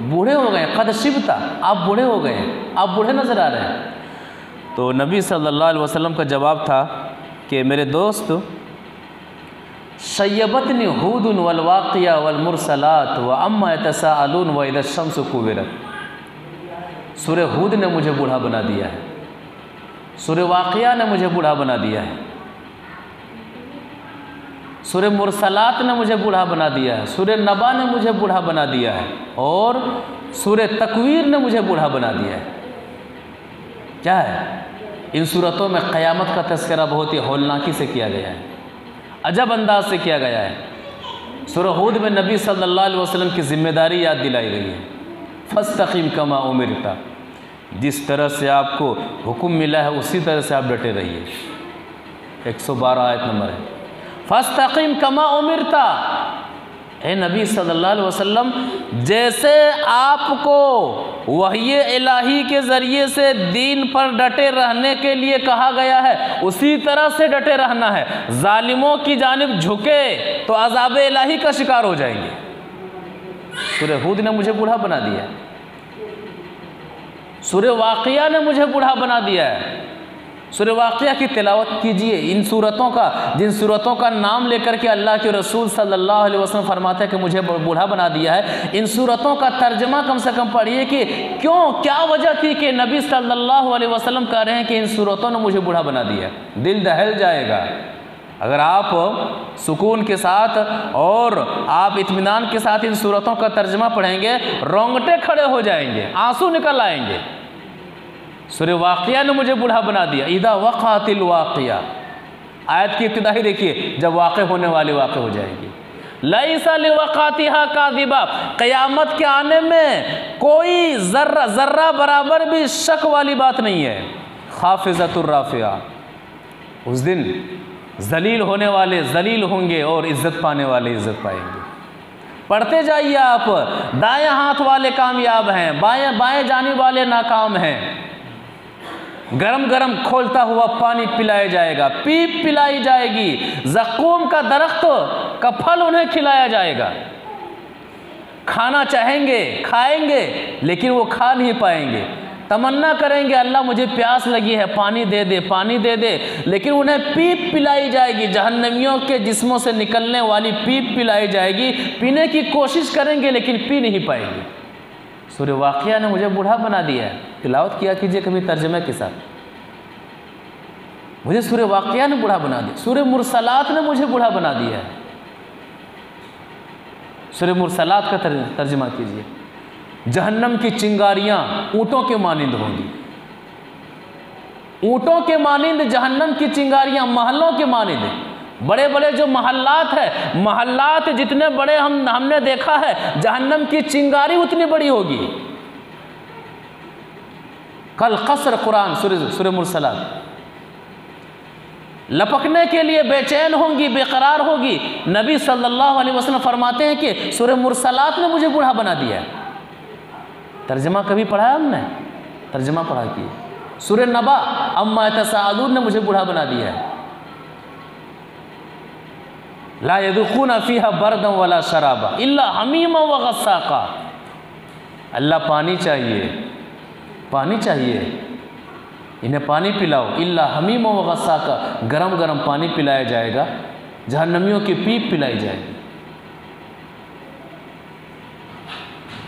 बूढ़े हो गए, क़द शिबता, आप बूढ़े हो गए, आप बूढ़े नज़र आ रहे हैं। तो नबी सल्लल्लाहु अलैहि वसल्लम का जवाब था कि मेरे दोस्त, शय्यबतनी हूदुन वल वाक़िया वल मुरसलात व अम्मा यतसाअलून व इज़ा शम्सु कुव्विरत। सूरह हूद ने मुझे बूढ़ा बना दिया है, सूरह वाक़िया ने मुझे बूढ़ा बना दिया है, सूरह मुरसलात ने मुझे बूढ़ा बना दिया है, सूरह नबा ने मुझे बूढ़ा बना दिया है, और सूरह तकवीर ने मुझे बूढ़ा बना दिया है। क्या है? इन सूरतों में क़यामत का तज़किरा बहुत ही हौलनाकी से किया गया है, अजब अंदाज से किया गया है। सूरह हूद में नबी सल्लल्लाहु अलैहि वसल्लम की ज़िम्मेदारी याद दिलाई गई है। फस्तक़िम कमा उमिरता, जिस तरह से आपको हुक्म मिला है उसी तरह से आप डटे रहिए। 112 आयत नंबर है। फस्तक़िम कमा उमिरता, ए नबी सल्लल्लाहु अलैहि वसल्लम, जैसे आपको वही इलाही के ज़रिए से दीन पर डटे रहने के लिए कहा गया है उसी तरह से डटे रहना है। जालिमों की जानिब झुके तो अज़ाब इलाही का शिकार हो जाएंगे। सूरह हूद ने मुझे बूढ़ा बना दिया है, सूरह वाक़िया ने मुझे बूढ़ा बना दिया है। सूरह वाक़िया की तिलावत कीजिए। इन सूरतों का, जिन सूरतों का नाम लेकर के अल्लाह के रसूल सल्लल्लाहु अलैहि वसल्लम फरमाते हैं कि मुझे बूढ़ा बना दिया है, इन सूरतों का तर्जमा कम से कम पढ़िए कि क्यों, क्या वजह थी कि नबी सल्लल्लाहु अलैहि वसल्लम कह रहे हैं कि इन सूरतों ने मुझे बूढ़ा बना दिया। दिल दहल जाएगा अगर आप सुकून के साथ और आप इत्मीनान के साथ इन सूरतों का तर्जमा पढ़ेंगे, रोंगटे खड़े हो जाएंगे, आंसू निकल आएंगे। सूरह वाक़िया ने मुझे बूढ़ा बना दिया। इदा वक़अतिल वाक़िया, आयत की इब्तिदा ही देखिए, जब वाक़े होने वाली वाक़े हो जाएगी। लैसा लिवक़ातिहा काज़िबा, क़यामत के आने में कोई ज़र्रा बराबर भी शक वाली बात नहीं है। खाफ़िज़तुर राफ़िया, उस दिन ज़लील होने वाले ज़लील होंगे और इज़्ज़त पाने वाले इज़्ज़त पाएंगे। पढ़ते जाइए आप, दाएं हाथ वाले कामयाब हैं, बाएं जाने वाले नाकाम हैं। गरम गरम खोलता हुआ पानी पिलाया जाएगा, पीप पिलाई जाएगी, ज़क़ूम का दरख्त का फल उन्हें खिलाया जाएगा। खाना चाहेंगे, खाएंगे, लेकिन वो खा नहीं पाएंगे। तमन्ना करेंगे अल्लाह मुझे प्यास लगी है, पानी दे दे, पानी दे दे, लेकिन उन्हें पीप पिलाई जाएगी। जहन्नमियों के जिस्मों से निकलने वाली पीप पिलाई जाएगी। पीने की कोशिश करेंगे लेकिन पी नहीं पाएंगे। सूरह वाक़िया ने मुझे बूढ़ा बना दिया है। तिलावत किया कीजिए कभी तर्जमे के साथ। मुझे सूरह वाक़िया ने बूढ़ा बना दिया। सूरह मुरसलात ने मुझे बूढ़ा बना दिया है। सूरह मुरसलात का तर्जमा कीजिए। जहन्नम की चिंगारियां ऊँटों के मानिंद होंगी। ऊँटों के मानिंद जहन्नम की चिंगारियां, महलों के मानिंद। बड़े बड़े जो महल्लात है, महल्लात जितने बड़े हमने देखा है, जहन्नम की चिंगारी उतनी बड़ी होगी। कल कसर कुरान सूरह मुरसलात, लपकने के लिए बेचैन होंगी, बेकरार होगी। नबी सल्लल्लाहु अलैहि वसल्लम फरमाते हैं कि सूरह मुरसलात ने मुझे बूढ़ा बना दिया है। तर्जमा कभी पढ़ा है हमने? तर्जमा पढ़ा किए। सूरह नबा अम्मा यतसाअलून ने मुझे बूढ़ा बना दिया है। ला यज़ुक़ूना फ़ीहा बरदन वला शराबा इल्ला हमीमा व गस्साक़ा। अल्लाह पानी चाहिए, पानी चाहिए, इन्हें पानी पिलाओ। इल्ला हमीमा व गस्साक़ा, गरम गरम पानी पिलाया जाएगा, जहन्नमियों की पीप पिलाई जाएगी।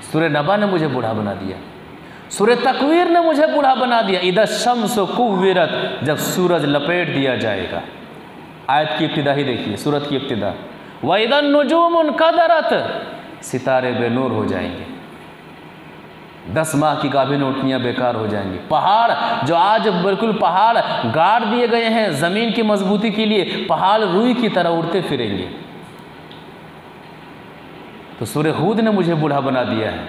सूरह नबा ने मुझे बूढ़ा बना दिया। सूरह तकवीर ने मुझे बूढ़ा बना दिया। इदा शम्सु कुव्विरत, जब सूरज लपेट दिया जाएगा। आयत की इब्तिदा ही देखिए, सूरत की इब्तिदा। व इदन नुजूमुन कदरत, सितारे बेनूर हो जाएंगे। 10 माह की गाभिन ऊँटनियाँ बेकार हो जाएंगी। पहाड़ जो आज बिल्कुल पहाड़ गाड़ दिए गए हैं ज़मीन की मजबूती के लिए, पहाड़ रूई की तरह उड़ते फिरेंगे। तो सूरह हूद ने मुझे बूढ़ा बना दिया है।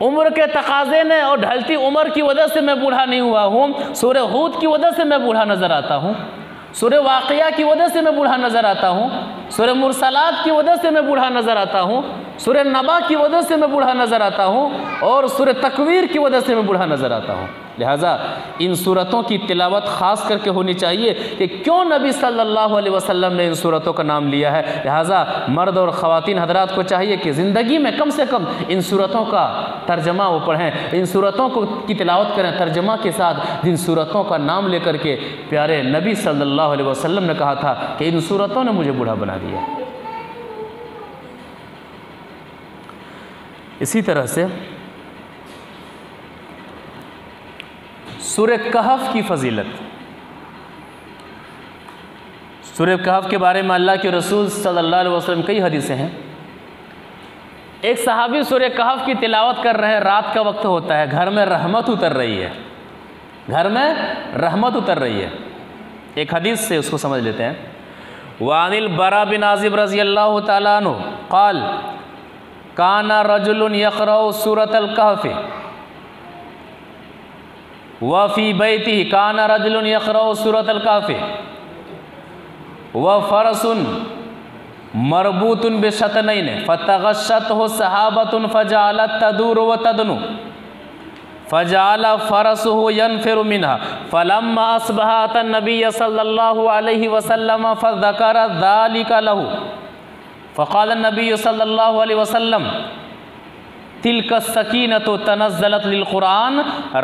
उम्र के तकाजे ने और ढलती उम्र की वजह से मैं बूढ़ा नहीं हुआ हूँ। सूरह हूद की वजह से मैं बूढ़ा नज़र आता हूँ। सूरह वाक़िया की वजह से मैं बूढ़ा नज़र आता हूँ। सूरह मुरसलात की वजह से मैं बूढ़ा नज़र आता हूँ। सूरह नबा की वजह से मैं बूढ़ा नज़र आता हूँ। और सूरह तकवीर की वजह से मैं बूढ़ा नज़र आता हूँ। लिहाजा इन सूरतों की तिलावत ख़ास करके होनी चाहिए कि क्यों नबी सल्लल्लाहु अलैहि वसल्लम ने इन सूरतों का नाम लिया है। लिहाजा मर्द और ख़वातीन हज़रात को चाहिए कि ज़िंदगी में कम से कम इन सूरतों का तर्जमा वो पढ़ें, इन सूरतों की तिलावत करें तर्जमा के साथ, जिन सूरतों का नाम लेकर के प्यारे नबी सल्लल्लाहु अलैहि वसल्लम ने कहा था कि इन सूरतों ने मुझे बूढ़ा बना दिया। इसी तरह से सूरह कहफ की फजीलत। सूरह कहफ के बारे में अल्लाह के रसूल सल्लल्लाहु अलैहि वसल्लम कई हदीसें हैं। एक सहाबी सूरह कहफ की तिलावत कर रहे हैं, रात का वक्त होता है, घर में रहमत उतर रही है, घर में रहमत उतर रही है। एक हदीस से उसको समझ लेते हैं। वानिल बरा बिन आज़िब रज़ियल्लाहु तआला अन्हु क़ाल काना रजुलुन यक़रअु सूरतल कहफ़ व फ़ी बैतिही काना रजुलुन यक़रअु सूरतल कहफ़ व फ़रसुन मरबूतुन बिशतनैन फ़तग़श्शतहु सहाबतुन फ़जअलत तदूरु व तदनु फ़जअल फ़रसुहु यनफ़िरु मिन्हा फ़लम्मा अस्बहा अता नबिय्य सल्लल्लाहु अलैहि वसल्लम फ़ज़करा ज़ालिका लहु फ़क़ाल नबिय्यु सल्लल्लाहु अलैहि वसल्लम तिल्का सकीनतु तनज़्ज़लत लिल कुरान।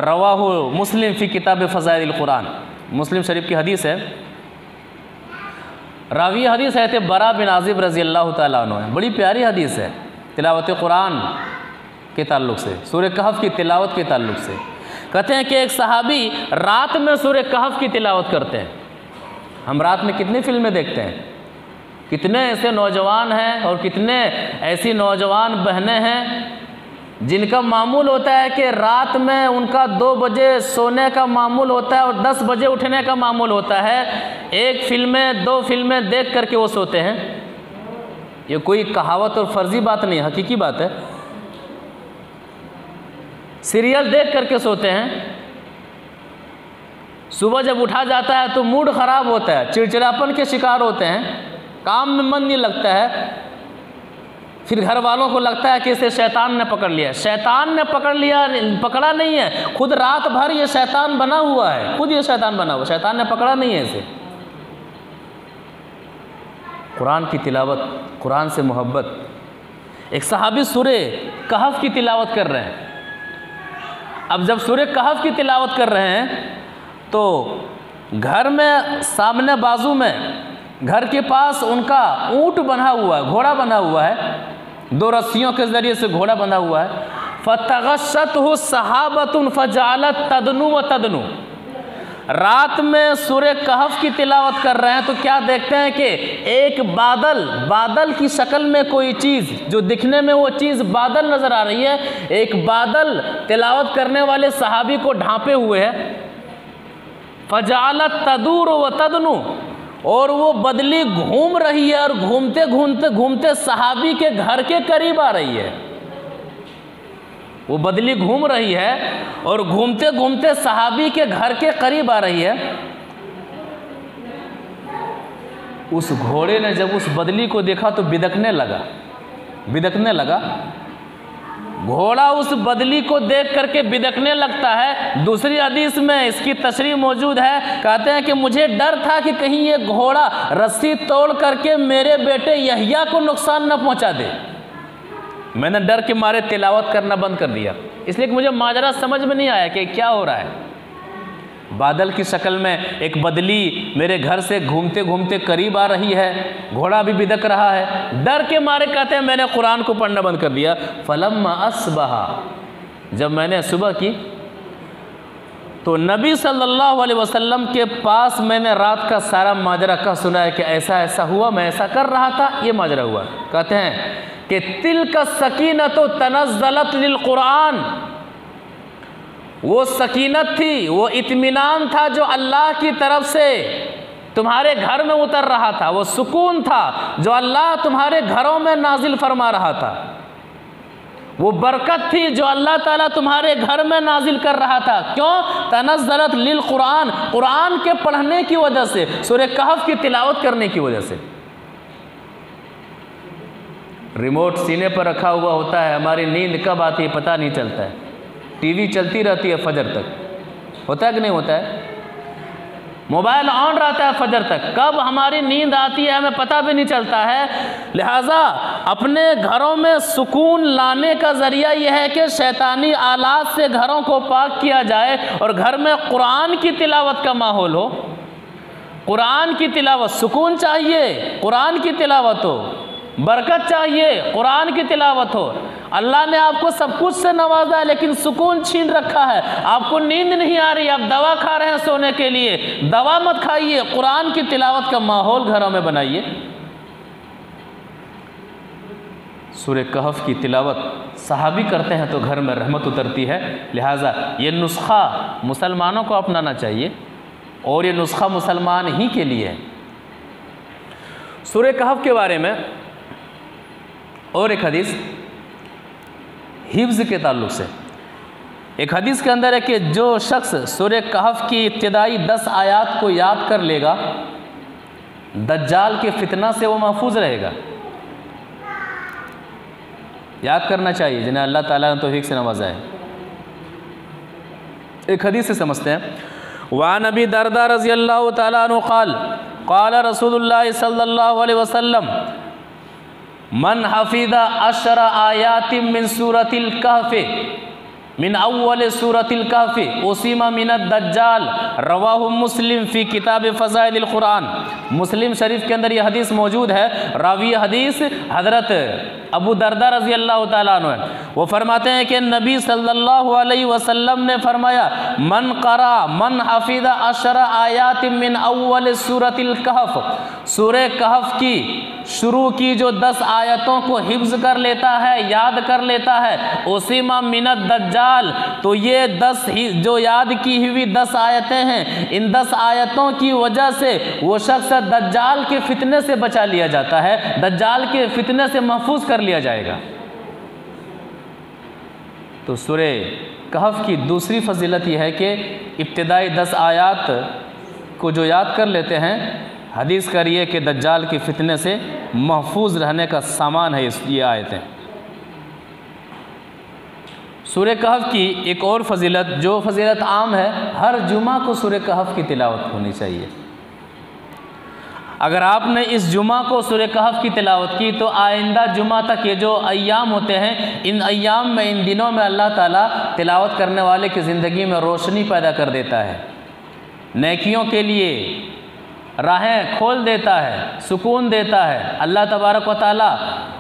रवाहु मुस्लिम फ़ी किताब फ़ज़ाइल कुरान। मुस्लिम शरीफ की हदीस है। रावी हदीस है थे बरा बिन आज़िब रज़ियल्लाहु तआला अन्हु है। बड़ी प्यारी हदीस है तिलावत कुरान के ताल्लुक़ से, सूरह कहफ की तिलावत के ताल्लुक़ से। कहते हैं कि एक सहाबी रात में सूरह कहफ की तिलावत करते हैं। हम रात में कितनी फिल्में देखते हैं, कितने ऐसे नौजवान हैं और कितने ऐसी नौजवान बहनें हैं जिनका मामूल होता है कि रात में उनका 2 बजे सोने का मामूल होता है और 10 बजे उठने का मामूल होता है, 1 फिल्में 2 फिल्में देख करके वो सोते हैं। ये कोई कहावत और फर्जी बात नहीं, हकीकी बात है। सीरियल देख करके सोते हैं, सुबह जब उठा जाता है तो मूड ख़राब होता है, चिड़चिड़ापन के शिकार होते हैं, काम में मन नहीं लगता है। फिर घर वालों को लगता है कि इसे शैतान ने पकड़ लिया। शैतान ने पकड़ लिया, पकड़ा नहीं है, खुद रात भर ये शैतान बना हुआ है, खुद ये शैतान बना हुआ, शैतान ने पकड़ा नहीं है इसे। कुरान की तिलावत, कुरान से मोहब्बत। एक सहाबी सूरे कहफ की तिलावत कर रहे हैं। अब जब सूरे कहफ की तिलावत कर रहे हैं तो घर में सामने बाजू में घर के पास उनका ऊँट बंधा हुआ है, घोड़ा बंधा हुआ है, 2 रस्सियों के ज़रिए से घोड़ा बंधा हुआ है। फ़तग़श्शतहु सहाबतुन फ़जअलत तदनु व तदनु। रात में सूरे कहफ की तिलावत कर रहे हैं तो क्या देखते हैं कि एक बादल की शक्ल में कोई चीज़, जो दिखने में वो चीज़ बादल नज़र आ रही है, एक बादल तिलावत करने वाले सहाबी को ढांपे हुए है। फ़जअलत तदूरु व तदनु, और वो बदली घूम रही है और घूमते घूमते घूमते सहाबी के घर के करीब आ रही है। वो बदली घूम रही है और घूमते घूमते सहाबी के घर के करीब आ रही है। उस घोड़े ने जब उस बदली को देखा तो बिदकने लगा। घोड़ा उस बदली को देख करके बिदकने लगता है। दूसरी हदीस में इसकी तशरीह मौजूद है, कहते हैं कि मुझे डर था कि कहीं ये घोड़ा रस्सी तोड़ करके मेरे बेटे यहिया को नुकसान न पहुंचा दे। मैंने डर के मारे तिलावत करना बंद कर दिया, इसलिए कि मुझे माजरा समझ में नहीं आया कि क्या हो रहा है। बादल की शक्ल में एक बदली मेरे घर से घूमते घूमते करीब आ रही है, घोड़ा भी बिदक रहा है। डर के मारे कहते हैं मैंने कुरान को पढ़ना बंद कर दिया। फलम्मा अस्बहा, जब मैंने सुबह की तो नबी सल्लल्लाहु अलैहि वसल्लम के पास मैंने रात का सारा माजरा कह सुना है कि ऐसा ऐसा हुआ, मैं ऐसा कर रहा था, ये माजरा हुआ। कहते हैं कि तिलका सकीनतो तनज़्ज़लत लिल कुरान, वो सकीनत थी, वो इत्मीनान था जो अल्लाह की तरफ से तुम्हारे घर में उतर रहा था, वो सुकून था जो अल्लाह तुम्हारे घरों में नाजिल फरमा रहा था, वो बरकत थी जो अल्लाह ताला तुम्हारे घर में नाजिल कर रहा था। क्यों? तनज़्ज़लत लिल कुरान, कुरान के पढ़ने की वजह से, सूरे कहफ की तिलावत करने की वजह से। रिमोट सीने पर रखा हुआ होता है, हमारी नींद कब आती है पता नहीं चलता है, टीवी चलती रहती है फजर तक, होता है कि नहीं होता है? मोबाइल ऑन रहता है फजर तक, कब हमारी नींद आती है हमें पता भी नहीं चलता है। लिहाजा अपने घरों में सुकून लाने का ज़रिया यह है कि शैतानी आलात से घरों को पाक किया जाए और घर में कुरान की तिलावत का माहौल हो। कुरान की तिलावत, सुकून चाहिए, कुरान की तिलावत हो, बरकत चाहिए, कुरान की तिलावत हो। अल्लाह ने आपको सब कुछ से नवाजा है लेकिन सुकून छीन रखा है, आपको नींद नहीं आ रही, आप दवा खा रहे हैं सोने के लिए, दवा मत खाइए, कुरान की तिलावत का माहौल घरों में बनाइए। सूरे कहफ की तिलावत सहाबी करते हैं तो घर में रहमत उतरती है। लिहाजा ये नुस्खा मुसलमानों को अपनाना चाहिए और ये नुस्खा मुसलमान ही के लिए है। सूरे कहफ के बारे में और एक हदीस हिफ्ज़ के ताल्लुक़ से, एक हदीस के अंदर है कि जो शख्स सूरे कहफ की इब्तिदाई 10 आयात को याद कर लेगा, दज्जाल के फितना से वो महफूज रहेगा। याद करना चाहिए जिन्हें अल्लाह ताला ने तौफीक से नवाजा है। एक हदीस से समझते हैं। वान अबी दरदा रज़ी अल्लाह तआला अन्हु क़ाल क़ाल रसूलुल्लाह सल्लल्लाहु अलैहि वसल्लम मन हफीदा अशरा आयातिम मिन सूरतिल कहफ़ मिन अव्वल सूरतिल कहफ़ उसीमा मिनद दज्जाल रवाहु मुस्लिम फ़ी किताब फ़ज़ाइलिल कुरान। मुस्लिम शरीफ के अंदर यह हदीस मौजूद है। रावी हदीस हज़रत अबू दरदा रज़ी अल्लाह तआला अन्हु है। वो फरमाते हैं कि नबी सल्लल्लाहु अलैहि वसल्लम ने फरमाया मन क़रा मन हफीदा अशरा आयातिम मिन अव्वल सूरतिल कहफ़, सूरे कहफ़ की शुरू की जो 10 आयतों को हिफ्ज कर लेता है, याद कर लेता है, उसीमा मिनत दज्जाल, तो ये 10 जो याद की हुई 10 आयतें हैं, इन 10 आयतों की वजह से वो शख्स दज्जाल के फितने से बचा लिया जाता है, दज्जाल के फितने से महफूज कर लिया जाएगा। तो सूरे कहफ की दूसरी फजीलत यह है कि इब्तिदाई 10 आयात को जो याद कर लेते हैं, हदीस करिए कि दज्जाल के फितने से महफूज रहने का सामान है ये आयतें। सूरे कहफ की एक और फजीलत, जो फजीलत आम है, हर जुमा को सूरे कहफ की तिलावत होनी चाहिए। अगर आपने इस जुमा को सूरे कहफ की तिलावत की तो आइंदा जुमा तक ये जो अय्याम होते हैं, इन अय्याम में, इन दिनों में अल्लाह ताला तिलावत करने वाले की ज़िंदगी में रोशनी पैदा कर देता है, नेकियों के लिए राहें खोल देता है, सुकून देता है। अल्लाह तबारक व तआला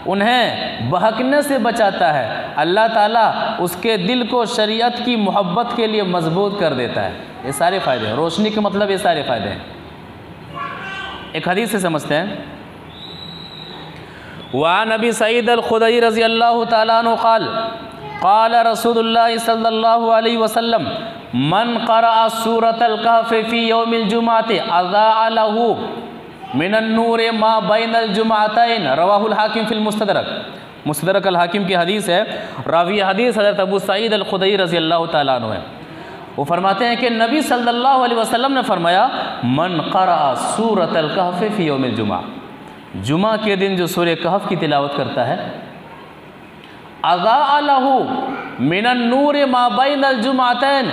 उन्हें बहकने से बचाता है, अल्लाह ताला उसके दिल को शरीयत की मोहब्बत के लिए मजबूत कर देता है। ये सारे फ़ायदे हैं, रोशनी के मतलब ये सारे फ़ायदे हैं। एक हदीस से समझते हैं। वा नबी सईद अल-खुदरी रज़ी अल्लाह तआला अन्हु क़ाल क़ाल रसूलुल्लाह सल्लल्लाहु अलैहि वसल्लम मन क़रअ सूरतल कहफ़ फ़ी यौमिल जुमअति अज़ाअ लहू मिनन नूर मा बैनल जुमअतैन, रवाहुल हाकिम फ़िल मुस्तदरक अल हाकिम की हदीस है। रावी हदीस हज़रत अबू सईद अल-खुदरी रज़ी अल्लाह तआला अन्हु है। वो फरमाते हैं कि नबी सल्लल्लाहु अलैहि वसल्लम ने फरमाया, मन क़रअ सूरतल कहफ़ फ़ी यौमिल जुमअ, जुमा के दिन जो सूरह कहफ की तिलावत करता है, अज़ाअ लहू मिनन नूर मा बैनल जुमअतैन,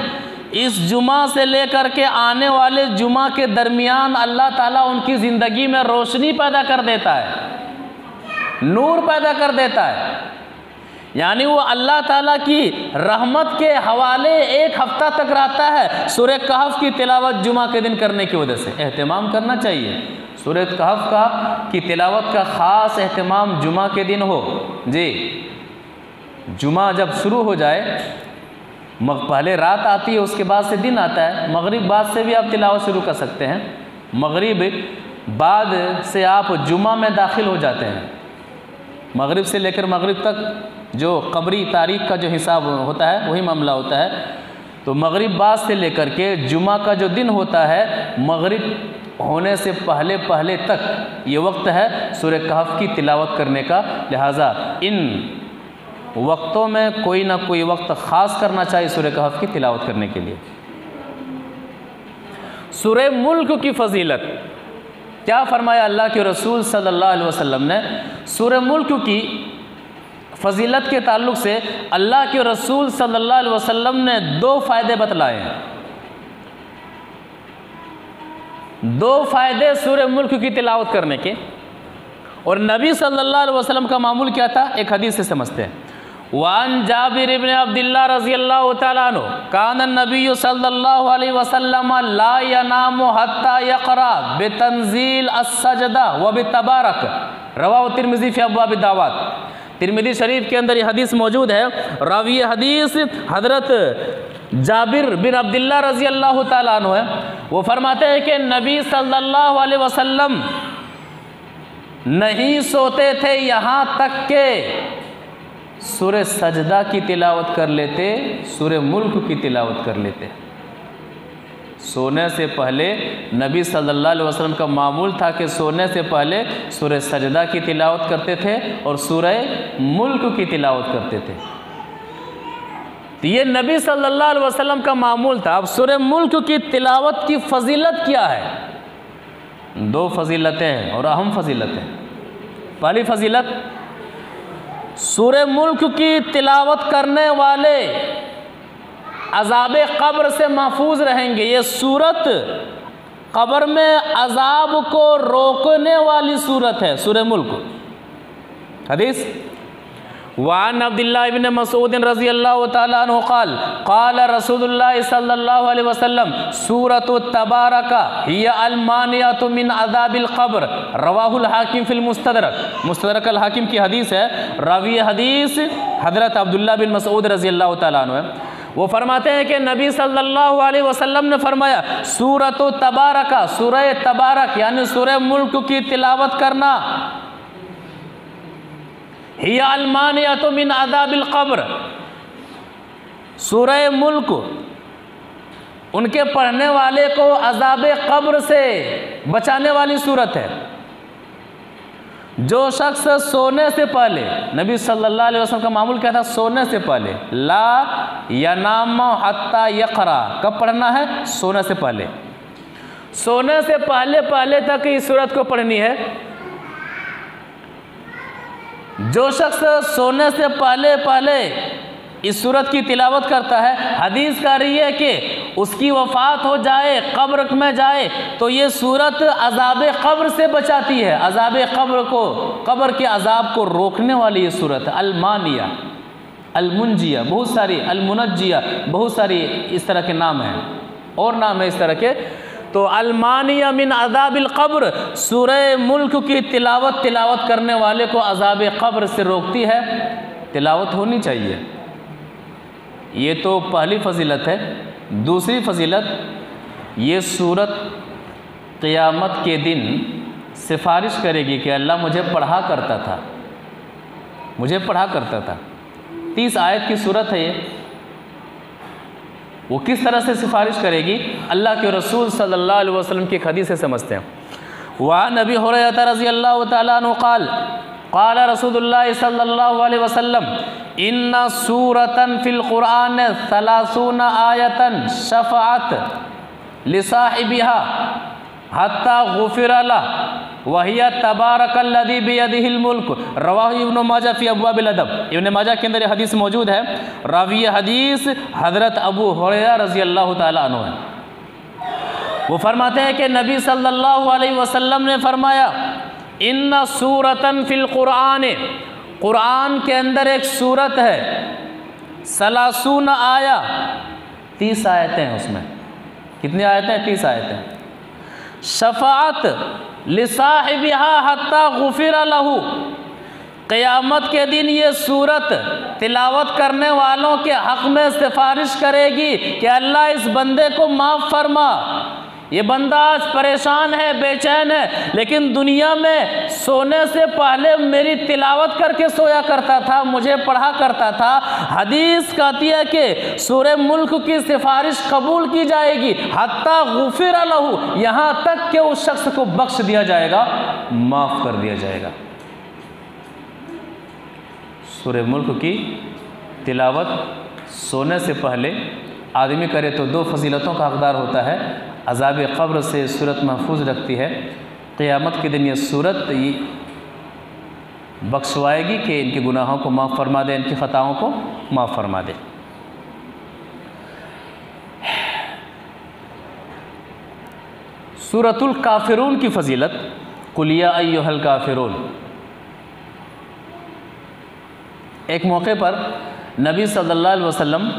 इस जुमा से लेकर के आने वाले जुमा के दरमियान अल्लाह ताला उनकी ज़िंदगी में रोशनी पैदा कर देता है, नूर पैदा कर देता है। यानी वो अल्लाह ताला की रहमत के हवाले एक हफ्ता तक रहता है सूरह कहफ की तिलावत जुमा के दिन करने की वजह से। एहतमाम करना चाहिए, सूरह कहफ का की तिलावत का ख़ास एहतमाम जुमा के दिन हो। जी, जुमा जब शुरू हो जाए, पहले रात आती है, उसके बाद से दिन आता है, मगरिब बाद से भी आप तिलावत शुरू कर सकते हैं। मगरिब बाद से आप जुमा में दाखिल हो जाते हैं, मगरिब से लेकर मगरिब तक जो कमरी तारीख का जो हिसाब होता है वही मामला होता है। तो मगरिब बाद से लेकर के जुमा का जो दिन होता है, मगरिब होने से पहले पहले तक ये वक्त है सूरह कहफ की तिलावत करने का। लिहाजा इन वक्तों में कोई ना कोई वक्त ख़ास करना चाहिए सूरह कहफ की तिलावत करने के लिए। सूरह मुल्क की फजीलत क्या फरमाया अल्लाह के रसूल सल्लल्लाहु अलैहि वसल्लम ने। सूरह मुल्क की फजीलत के ताल्लुक़ से अल्लाह के रसूल सल्लल्लाहु अलैहि वसल्लम ने 2 फ़ायदे बतलाए हैं। 2 फ़ायदे सूरह मुल्क की तिलावत करने के। और नबी सल्लल्लाहु अलैहि वसल्लम का मामूल क्या था, एक हदीस से समझते हैं। वान जाबिर इब्न अब्दुल्लाह रज़ियल्लाहु तआला अन्हु कान नबी सल्लल्लाहु अलैहि वसल्लम ला यनामु हत्ता यक़रा बितंज़ील अस्सजदा व बितबारक, रवाहु तिर्मिज़ी फ़ी अब्वाब दावत। तिर्मिज़ी शरीफ के अंदर ये हदीस मौजूद है। रावी हदीस हज़रत जाबिर बिन अब्दुल्लाह रज़ियल्लाहु तआला अन्हु है। वो फरमाते हैं कि नबी सल्लल्लाहु अलैहि वसल्लम नहीं सोते थे यहाँ तक के सूरह सजदा की तिलावत कर लेते, सूरह मुल्क की तिलावत कर लेते। सोने से पहले नबी सल्लल्लाहु अलैहि वसल्लम का मामूल था कि सोने से पहले सूरह सजदा की तिलावत करते थे और सूरह मुल्क की तिलावत करते थे। तो ये नबी सल्लल्लाहु अलैहि वसल्लम का मामूल था। अब सूरह मुल्क की तिलावत की फजीलत क्या है? 2 फजीलतें हैं और अहम फजीलतें। पहली फजीलत, सूरह मुल्क की तिलावत करने वाले अज़ाब क़ब्र से महफूज रहेंगे। ये सूरत क़ब्र में अज़ाब को रोकने वाली सूरत है सूरह मुल्क। हदीस वान अब्दुल्लाह इब्न मसूद रज़ियल्लाहु तआला अन्हु क़ाल क़ाल रसूलुल्लाह सल्लल्लाहु अलैहि वसल्लम सूरतु तबारका हिया अलमानियतु मिन अज़ाबिल क़ब्र, रवाहुल हाकिम फ़िल मुस्तदरक अल हाकिम की हदीस है। रावी हदीस हज़रत अब्दुल्लाह बिन मसूद रज़ियल्लाहु तआला अन्हु है। वो फरमाते हैं कि नबी सल्लल्लाहु अलैहि वसल्लम ने फरमाया सूरतु तबारका, सूरह तबारक यानी सूरह मुल्क की तिलावत करना, हिया अलमानियतु मिन अज़ाबिल क़ब्र, सूरह मुल्क उनके पढ़ने वाले को अज़ाब क़ब्र से बचाने वाली सूरत है। जो शख्स सोने से पहले, नबी सल्लल्लाहु अलैहि वसल्लम का मामूल क्या था, सोने से पहले, ला यनाम हत्ता यक़रा, कब पढ़ना है, सोने से पहले, सोने से पहले पहले तक इस सूरत को पढ़नी है। जो शख्स सोने से पहले पहले इस सूरत की तिलावत करता है, हदीस कह रही है कि उसकी वफ़ात हो जाए, कब्र में जाए, तो ये सूरत अज़ाब कब्र से बचाती है। अज़ाब कब्र को, कब्र के अज़ाब को रोकने वाली ये सूरत है। अलमानिया, अलमुंजिया, बहुत सारी, अलमुनज्जिया, बहुत सारी इस तरह के नाम हैं, और नाम है इस तरह के। तो अलमानिया मिन अज़ाबिल क़ब्र, सूरह मुल्क की तिलावत करने वाले को अज़ाब कब्र से रोकती है। तिलावत होनी चाहिए, ये तो पहली फजीलत है। दूसरी फजीलत, ये सूरत क़यामत के दिन सिफारिश करेगी कि अल्लाह मुझे पढ़ा करता था, मुझे पढ़ा करता था। 30 आयत की सूरत है ये। वो किस तरह से सिफारिश करेगी, अल्लाह के रसूल सल्लल्लाहु अलैहि वसल्लम की एक हदीस से समझते हैं। वह नबी हुरैरा रज़ियल्लाहु तआला अन्हु क़ाल क़ाल रसूलुल्लाह सल्लल्लाहु अलैहि वसल्लम इन्ना सूरतन फ़िल क़ुरआन 30 आयतन शफ़अत लिसाहिबिहा हत्ता गुफ़िर लह वहिया तबारकल्लज़ी बियदिहिल मुल्क, रवाहु इब्न माजा फ़ी अब्वाबिल अदब। इब्न माजा के अंदर ये हदीस मौजूद है। रावी हदीस हज़रत अबू हुरैरा रज़ियल्लाहु तआला अन्हु है। वो फरमाते हैं कि नबी सल्लल्लाहु अलैहि वसल्लम ने फरमाया, इन्ना सूरतन फ़िल क़ुरआन, क़ुरआन के अंदर एक सूरत है, 30 आया, 30 आयतें हैं उसमें। कितनी आयतें हैं? 30 आयतें। शफ़ाअत लिसाहिबिहा हत्ता गुफ़िर लहू, क़यामत के दिन ये सूरत तिलावत करने वालों के हक़ में सिफारिश करेगी कि अल्लाह इस बंदे को माफ़ फरमा। ये बंदा आज परेशान है, बेचैन है, लेकिन दुनिया में सोने से पहले मेरी तिलावत करके सोया करता था, मुझे पढ़ा करता था। हदीस कहती है कि सूरह मुल्क की सिफारिश कबूल की जाएगी, हत्ता गुफ़िर लहू, यहाँ तक कि उस शख्स को बख्श दिया जाएगा, माफ़ कर दिया जाएगा। सूरह मुल्क की तिलावत सोने से पहले आदमी करे तो 2 फजीलतों का हकदार होता है। अज़ाब क़ब्र से सूरत महफूज रखती है। क़यामत के दिन ये सूरत बख्शवाएगी कि इनके गुनाहों को माफ़ फरमा दे, इनकी ख़ताओं को माफ़ फरमा दे। सूरतुल काफ़िरून की फ़जीलत, कुल या अय्युहल काफ़िरून। एक मौके पर नबी सल्लल्लाहु अलैहि वसल्लम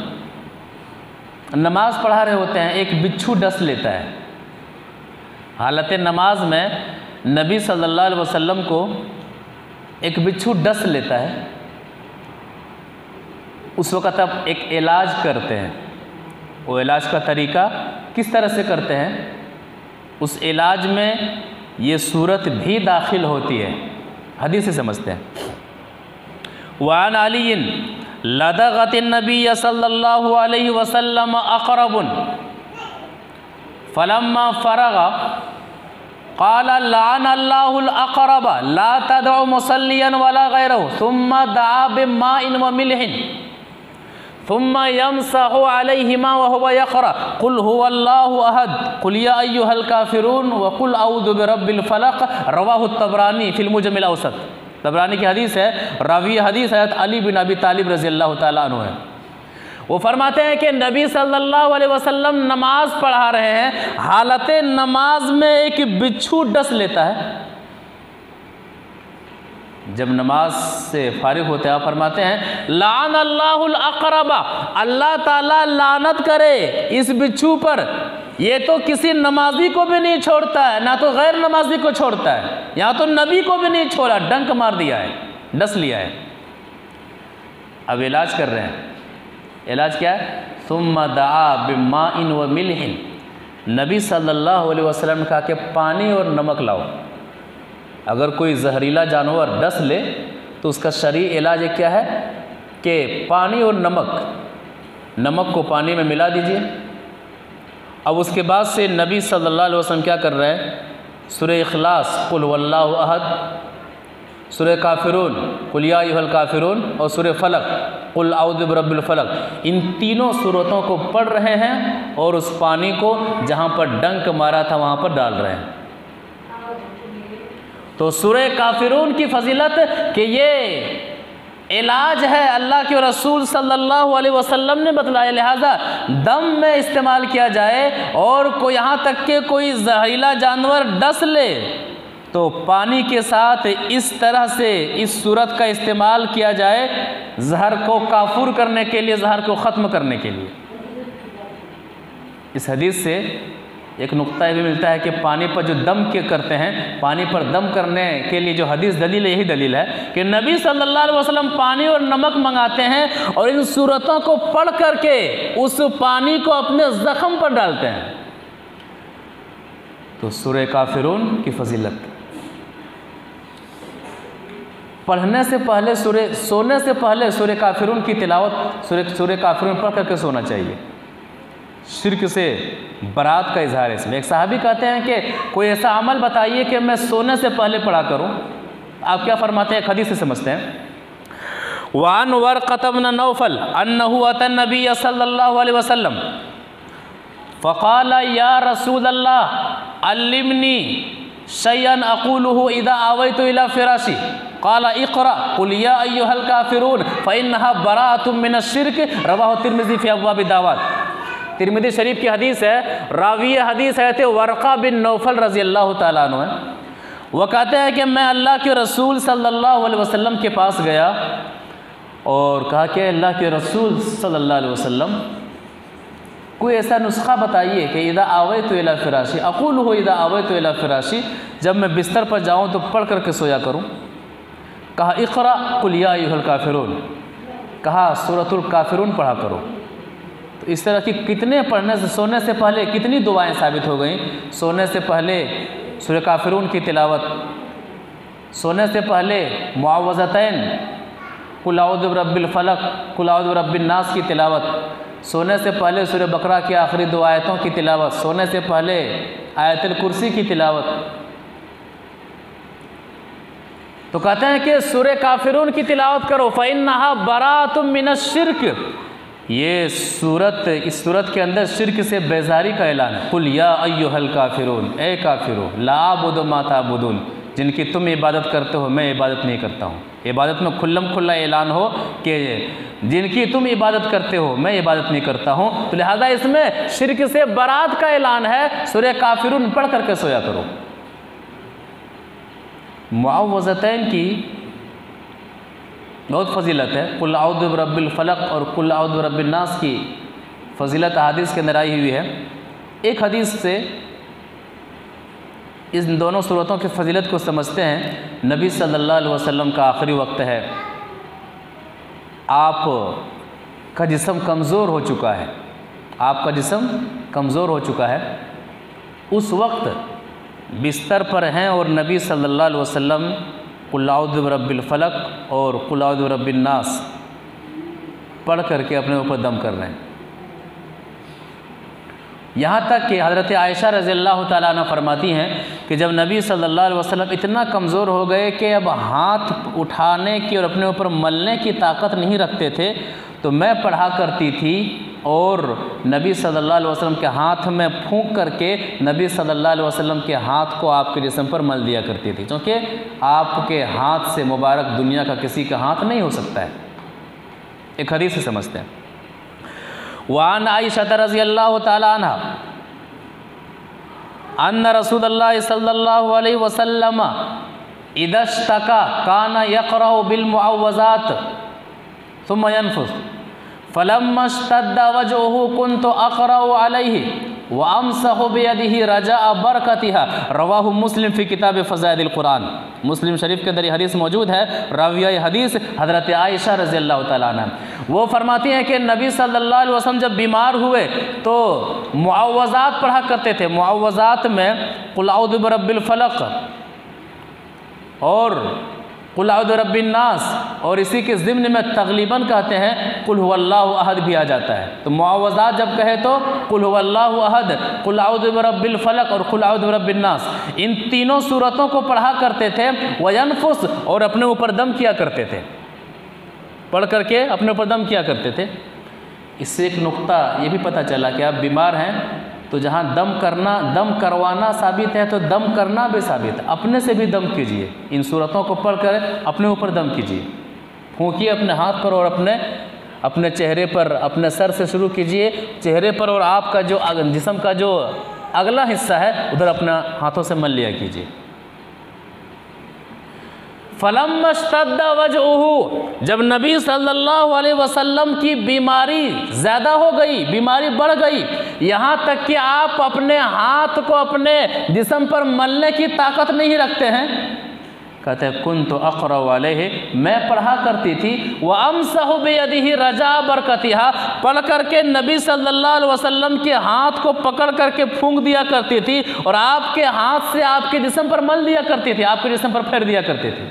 नमाज़ पढ़ा रहे होते हैं, एक बिच्छू डस लेता है। हालत नमाज में नबी सल्लल्लाहु अलैहि वसल्लम को एक बिच्छू डस लेता है। उस वक़्त आप एक इलाज करते हैं। वो इलाज का तरीका किस तरह से करते हैं, उस इलाज में ये सूरत भी दाखिल होती है। हदीस से समझते हैं। वान अलीन लदगतिन नबी सल्लल्लाहु अलैहि वसल्लम अक़रबुन फलम्मा फ़रग़ क़ाल लअनल्लाहुल अक़रब ला तदउ मुसल्लियन वला गैरहु सुम्मा दआ बिमाइन व मिल्हिन सुम्मा यमसहु अलैहिमा व हुवा यक़रा क़ुल हुवल्लाहु अहद क़ुल या अय्युहल काफ़िरून व क़ुल अऊज़ु बिरब्बिल फ़लक़। रवाहु तबरानी फ़िल मुजमिल औसत। तबरानी की हदीस है। रावी हदीस है अली बिन अबी तालिब रज़ियल्लाहु ताला अन्हु है। वो फरमाते हैं कि नबी सल्लल्लाहु अलैहि वसल्लम नमाज पढ़ा रहे हैं, हालत नमाज में एक बिच्छू डस लेता है। जब नमाज से फारिग होते हैं, फरमाते हैं लानल्लाहुल अक़रबा, अल्लाह ताला लानत करे इस बिच्छू पर। ये तो किसी नमाजी को भी नहीं छोड़ता है, ना तो गैर नमाजी को छोड़ता है, यहाँ तो नबी को भी नहीं छोड़ा, डंक मार दिया है, डस लिया है। अब इलाज कर रहे हैं। इलाज क्या है? सुम्मा दआ बिमाइन व मिल्हिन। नबी सल्लल्लाहु अलैहि वसल्लम कहा कि पानी और नमक लाओ। अगर कोई जहरीला जानवर डस ले तो उसका शरई इलाज क्या है कि पानी और नमक को पानी में मिला दीजिए। अब उसके बाद से नबी सल्लल्लाहु अलैहि वसल्लम क्या कर रहे हैं, सूरह इखलास कुल हुवल्लाहु अहद, सूरह काफिरून कुल या अय्युहल काफिरून और सूरह फलक कुल औज़ु बिरब्बिल फलक, इन तीनों सूरतों को पढ़ रहे हैं और उस पानी को जहाँ पर डंक मारा था वहाँ पर डाल रहे हैं। तो सूरह काफिरून की फजीलत कि ये इलाज है, अल्लाह के रसूल सल्लल्लाहु अलैहि वसल्लम ने बतलाया, लिहाजा दम में इस्तेमाल किया जाए और को यहाँ तक के कोई जहरीला जानवर डस ले तो पानी के साथ इस तरह से इस सूरत का इस्तेमाल किया जाए जहर को काफूर करने के लिए, जहर को ख़त्म करने के लिए। इस हदीस से एक नुक्ता भी मिलता है कि पानी पर जो दम के करते हैं, पानी पर दम करने के लिए जो हदीस दलील है, यही दलील है कि नबी सल्लल्लाहु अलैहि वसल्लम पानी और नमक मंगाते हैं और इन सूरतों को पढ़ करके उस पानी को अपने ज़ख्म पर डालते हैं। तो सूरह काफिरून की फजीलत, पढ़ने से पहले सोने से पहले सूरह काफिरून की तिलावत, सूरह काफिरून पढ़ करके सोना चाहिए। शिर्क से बरात का इजहार है इसमें। एक साहबी कहते हैं कि कोई ऐसा अमल बताइए कि मैं सोने से पहले पढ़ा करूं। आप क्या फरमाते हैं, एक हदीस से समझते हैं। वान वरक़त इब्न नौफल अन्नहु अतन नबी सल्लल्लाहु अलैहि वसल्लम फ़क़ाल या रसूल अल्लाह अल्लिमनी शय्यन अक़ूलुहु इज़ा आवैतु इला फ़िराशी क़ाल इक़रा क़ुल या अय्युहल काफ़िरून फ़इन्नहा बराअतुम मिनश्शिर्क रवाहु तिर्मिज़ी फ़ी अब्वाब दावत। तिर्मिज़ी शरीफ की हदीस है, रावी हदीस है थे वरक़ा बिन नौफल रज़ी अल्लाह ताला अन्हु है। वह कहते हैं कि मैं अल्लाह के रसूल सल्लल्लाहु अलैहि वसल्लम के पास गया और कहा कि अल्लाह के रसूल सल्लल्लाहु अलैहि वसल्लम कोई ऐसा नुस्खा बताइए कि इदा आवे तो इला फ़िराशी अक़ूल हो इदा आवे तो इला फ़िराशी, जब मैं बिस्तर पर जाऊँ तो पढ़ करके सोया करूँ। कहा इक़रा क़ुल या अय्युहल काफ़िरून, कहा सूरतुल काफ़िरून पढ़ा करो। तो इस तरह की कितने पढ़ने से, सोने से पहले कितनी दुआएं साबित हो गई। सोने से पहले सूरह काफ़िरून की तिलावत, सोने से पहले मुआवज़तैन कुल औज़ु बिरब्बिल फलक कुल औज़ु बिरब्बिन नास की तिलावत, सोने से पहले सूरह बकरा की आखिरी दो आयतों की तिलावत, सोने से पहले आयतुल कुर्सी की तिलावत। तो कहते हैं कि सूरह काफ़िरून की तिलावत करो, फ़इन्नहा बराअतुम मिनश्शिर्क, ये सूरत, इस सूरत के अंदर शिर्क से बेजारी का ऐलान है। कुल या अय्युहल काफ़िरून, ए काफ़िरो ला अअबुदु मा ताबुदून, जिनकी तुम इबादत करते हो मैं इबादत नहीं करता हूँ। इबादत में खुल्लम खुल्ला ऐलान हो कि जिनकी तुम इबादत करते हो मैं इबादत नहीं करता हूँ। तो लिहाजा इसमें शिर्क से बरात का ऐलान है। सूरह काफ़िरून पढ़ करके सोया करो। मुआवज़तैन की बहुत फजीलत है। कुल औज़ु बिरब्बिल फलक और कुल औज़ु बिरब्बिन नास की फजीलत हदीस के अंदर आई हुई है। एक हदीस से इस दोनों सूरतों की फजीलत को समझते हैं। नबी सल्लल्लाहु अलैहि वसल्लम का आखिरी वक्त है, आपका जिस्म कमज़ोर हो चुका है, आपका जिस्म कमज़ोर हो चुका है। उस वक्त बिस्तर पर हैं और नबी सल्लल्लाहु अलैहि वसल्लम कुल औज़ु बिरब्बिल फलक और कुल औज़ु बिरब्बिन नास पढ़ करके अपने ऊपर दम कर रहे हैं। यहाँ तक कि हज़रत आयशा रज़ियल्लाहु ताला अन्हा फरमाती हैं कि जब नबी सल्लल्लाहु अलैहि वसल्लम इतना कमज़ोर हो गए कि अब हाथ उठाने की और अपने ऊपर मलने की ताकत नहीं रखते थे, तो मैं पढ़ा करती थी और नबी सल्लल्लाहु अलैहि वसल्लम के हाथ में फूंक करके नबी सल्लल्लाहु अलैहि वसल्लम के हाथ को आपके जिस्म पर मल दिया करती थी, क्योंकि आपके हाथ से मुबारक दुनिया का किसी का हाथ नहीं हो सकता है। एक हदीस से समझते हैं। वान आयशा रज़ियल्लाहु ताला अन्हा अन्ना रसूलुल्लाह सल्लल्लाहु अलैहि वसल्लम इदश्तका काना यक़रअु बिल मुअव्वज़ात सुम्मा यनफुस फलम्मा इश्तद्दा वजहुहु कुन्तु अक़रअु अलैहि व अमसहु बियदिहि रजाअ बरकतिहा रवाहु मुस्लिम फ़ी किताब फ़ज़ाइलिल कुरान। मुस्लिम शरीफ के अंदर ये हदीस मौजूद है। राविया हदीस हज़रत आयशा रज़ियल्लाहु ताला अन्हा, वो फरमाती हैं कि नबी सल्लल्लाहु अलैहि वसल्लम जब बीमार हुए तो मुअव्वज़ात पढ़ा करते थे। मुअव्वज़ात में कुल औज़ु बिरब्बिल फलक और कुल औज़ु बिरब्बिन नास, और इसी के ज़िम्न में तग़लीबन कहते हैं कुल हुवल्लाहु अहद भी आ जाता है। तो मुआवज़ात जब कहे तो कुल हुवल्लाहु अहद, कुल औज़ु बिरब्बिल फलक और कुल औज़ु बिरब्बिन नास, इन तीनों सूरतों को पढ़ा करते थे। वयनफुस, और अपने ऊपर दम किया करते थे, पढ़ करके अपने ऊपर दम किया करते थे। इससे एक नुक्ता ये भी पता चला कि आप बीमार हैं तो जहाँ दम करवाना साबित है तो दम करना भी साबित है। अपने से भी दम कीजिए, इन सूरतों को पढ़कर अपने ऊपर दम कीजिए, फूंकिए अपने हाथ पर और अपने चेहरे पर, अपने सर से शुरू कीजिए, चेहरे पर और आपका जो जिस्म का जो अगला हिस्सा है उधर अपना हाथों से मल लिया कीजिए। फलम्मश्तद्द वजहुहु, जब नबी सल्लल्लाहु अलैहि वसल्लम की बीमारी ज़्यादा हो गई, बीमारी बढ़ गई, यहाँ तक कि आप अपने हाथ को अपने जिस्म पर मलने की ताकत नहीं रखते हैं, कहते हैं कुन्तु अक़रअ अलैहि, मैं पढ़ा करती थी, व अमसहु बियदिही रजा बरकतिहा, पढ़ करके नबी सल्लल्लाहु अलैहि वसल्लम के हाथ को पकड़ करके फूंक दिया करती थी और आपके हाथ से आपके जिस्म पर मल दिया करती थी, आपके जिस्म पर फेर दिया करती थी।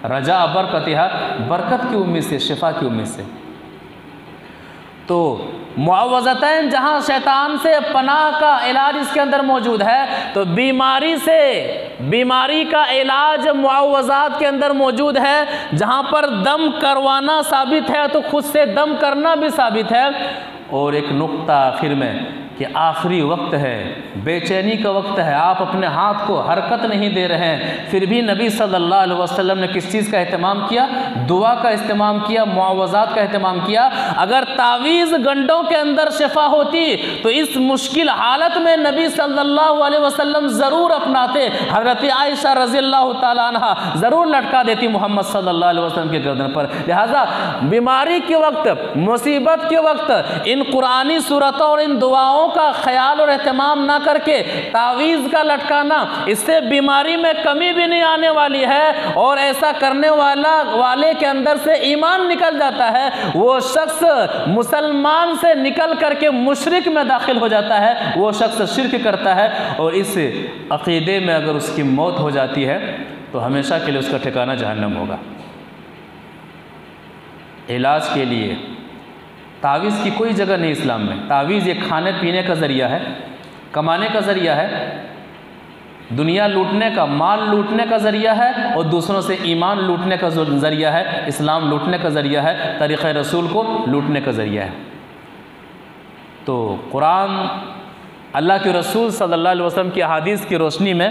रजा बरकतिहा, बरकत की उम्मीद से, शिफा की उम्मीद से। तो मुआवज़तैन जहाँ शैतान से पनाह का इलाज इसके अंदर मौजूद है, तो बीमारी का इलाज मुआवज़ात के अंदर मौजूद है। जहाँ पर दम करवाना साबित है तो खुद से दम करना भी साबित है। और एक नुक्ता आखिर में कि आखिरी वक्त है, बेचैनी का वक्त है, आप अपने हाथ को हरकत नहीं दे रहे हैं, फिर भी नबी सल्लल्लाहु अलैहि वसल्लम ने किस चीज़ का अहतमाम किया? दुआ का इस्तेमाल किया, मुआवज़ात का अहतमाम किया। अगर तावीज़ गंडों के अंदर शिफा होती तो इस मुश्किल हालत में नबी सल्लल्लाहु अलैहि वसल्लम ज़रूर अपनाते। हज़रत आयशा रज़ियल्लाहु ताला अन्हा ज़रूर लटका देती मोहम्मद सल्लल्लाहु अलैहि वसल्लम के गर्दन पर। लिहाजा बीमारी के वक्त, मुसीबत के वक्त इन कुरानी सूरतों और इन दुआओं का ख्याल और एहतमाम ना करके तावीज़ का लटकाना, इससे बीमारी में कमी भी नहीं आने वाली है और ऐसा करने वाले के अंदर से ईमान निकल जाता है। वो शख्स मुसलमान से निकल करके मुशरिक में दाखिल हो जाता है, वो शख्स शिर्क करता है और इस अक़ीदे में अगर उसकी मौत हो जाती है तो हमेशा के लिए उसका ठिकाना जहन्नम होगा। इलाज के लिए तावीज़ की कोई जगह नहीं इस्लाम में। तावीज़ एक खाने पीने का ज़रिया है, कमाने का ज़रिया है, दुनिया लूटने का, माल लूटने का ज़रिया है और दूसरों से ईमान लूटने का ज़रिया है, इस्लाम लूटने का ज़रिया है, तरीक़े रसूल को लूटने का ज़रिया है। तो कुरान, अल्लाह के रसूल सल्लल्लाहु अलैहि वसल्लम की अहादीस की रोशनी में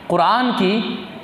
कुरान की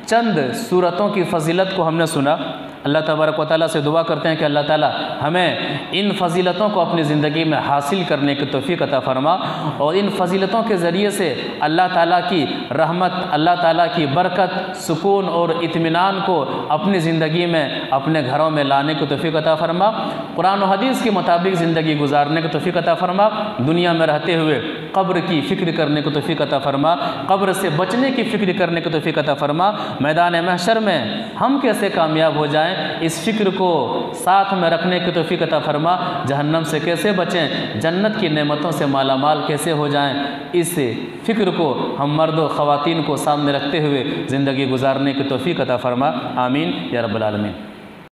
चंद सूरतों की फ़जीलत को हमने सुना। अल्लाह तबारक व तआला से दुआ करते हैं कि अल्लाह ताला हमें इन फ़जीलतों को अपनी ज़िंदगी में हासिल करने की तौफ़ीक़ अता फ़रमा और इन फ़जीलतों के ज़रिए से अल्लाह ताला की रहमत, अल्लाह ताला की बरकत, सुकून और इत्मीनान को अपनी ज़िंदगी में, अपने घरों में लाने की तौफ़ीक़ अता फ़रमा। कुरान और हदीस के मुताबिक ज़िंदगी गुजारने की तौफ़ीक़ अता फ़रमा। दुनिया में रहते हुए क़ब्र की फ़िक्र करने की तौफ़ीक़ अता फ़रमा, क़ब्र से बचने की फ़िक्र करने की तौफ़ीक़ अता फ़रमा। मैदान महशर में हम कैसे कामयाब हो जाएँ, इस फ़िक्र को साथ में रखने की तौफ़ीक़ अता फ़रमा। जहन्नम से कैसे बचें, जन्नत की नेमतों से मालामाल कैसे हो जाएं, इस फ़िक्र को हम मर्द व ख़वातीन को सामने रखते हुए ज़िंदगी गुजारने की तौफ़ीक़ अता फ़रमा। आमीन या रब्बल आलमीन।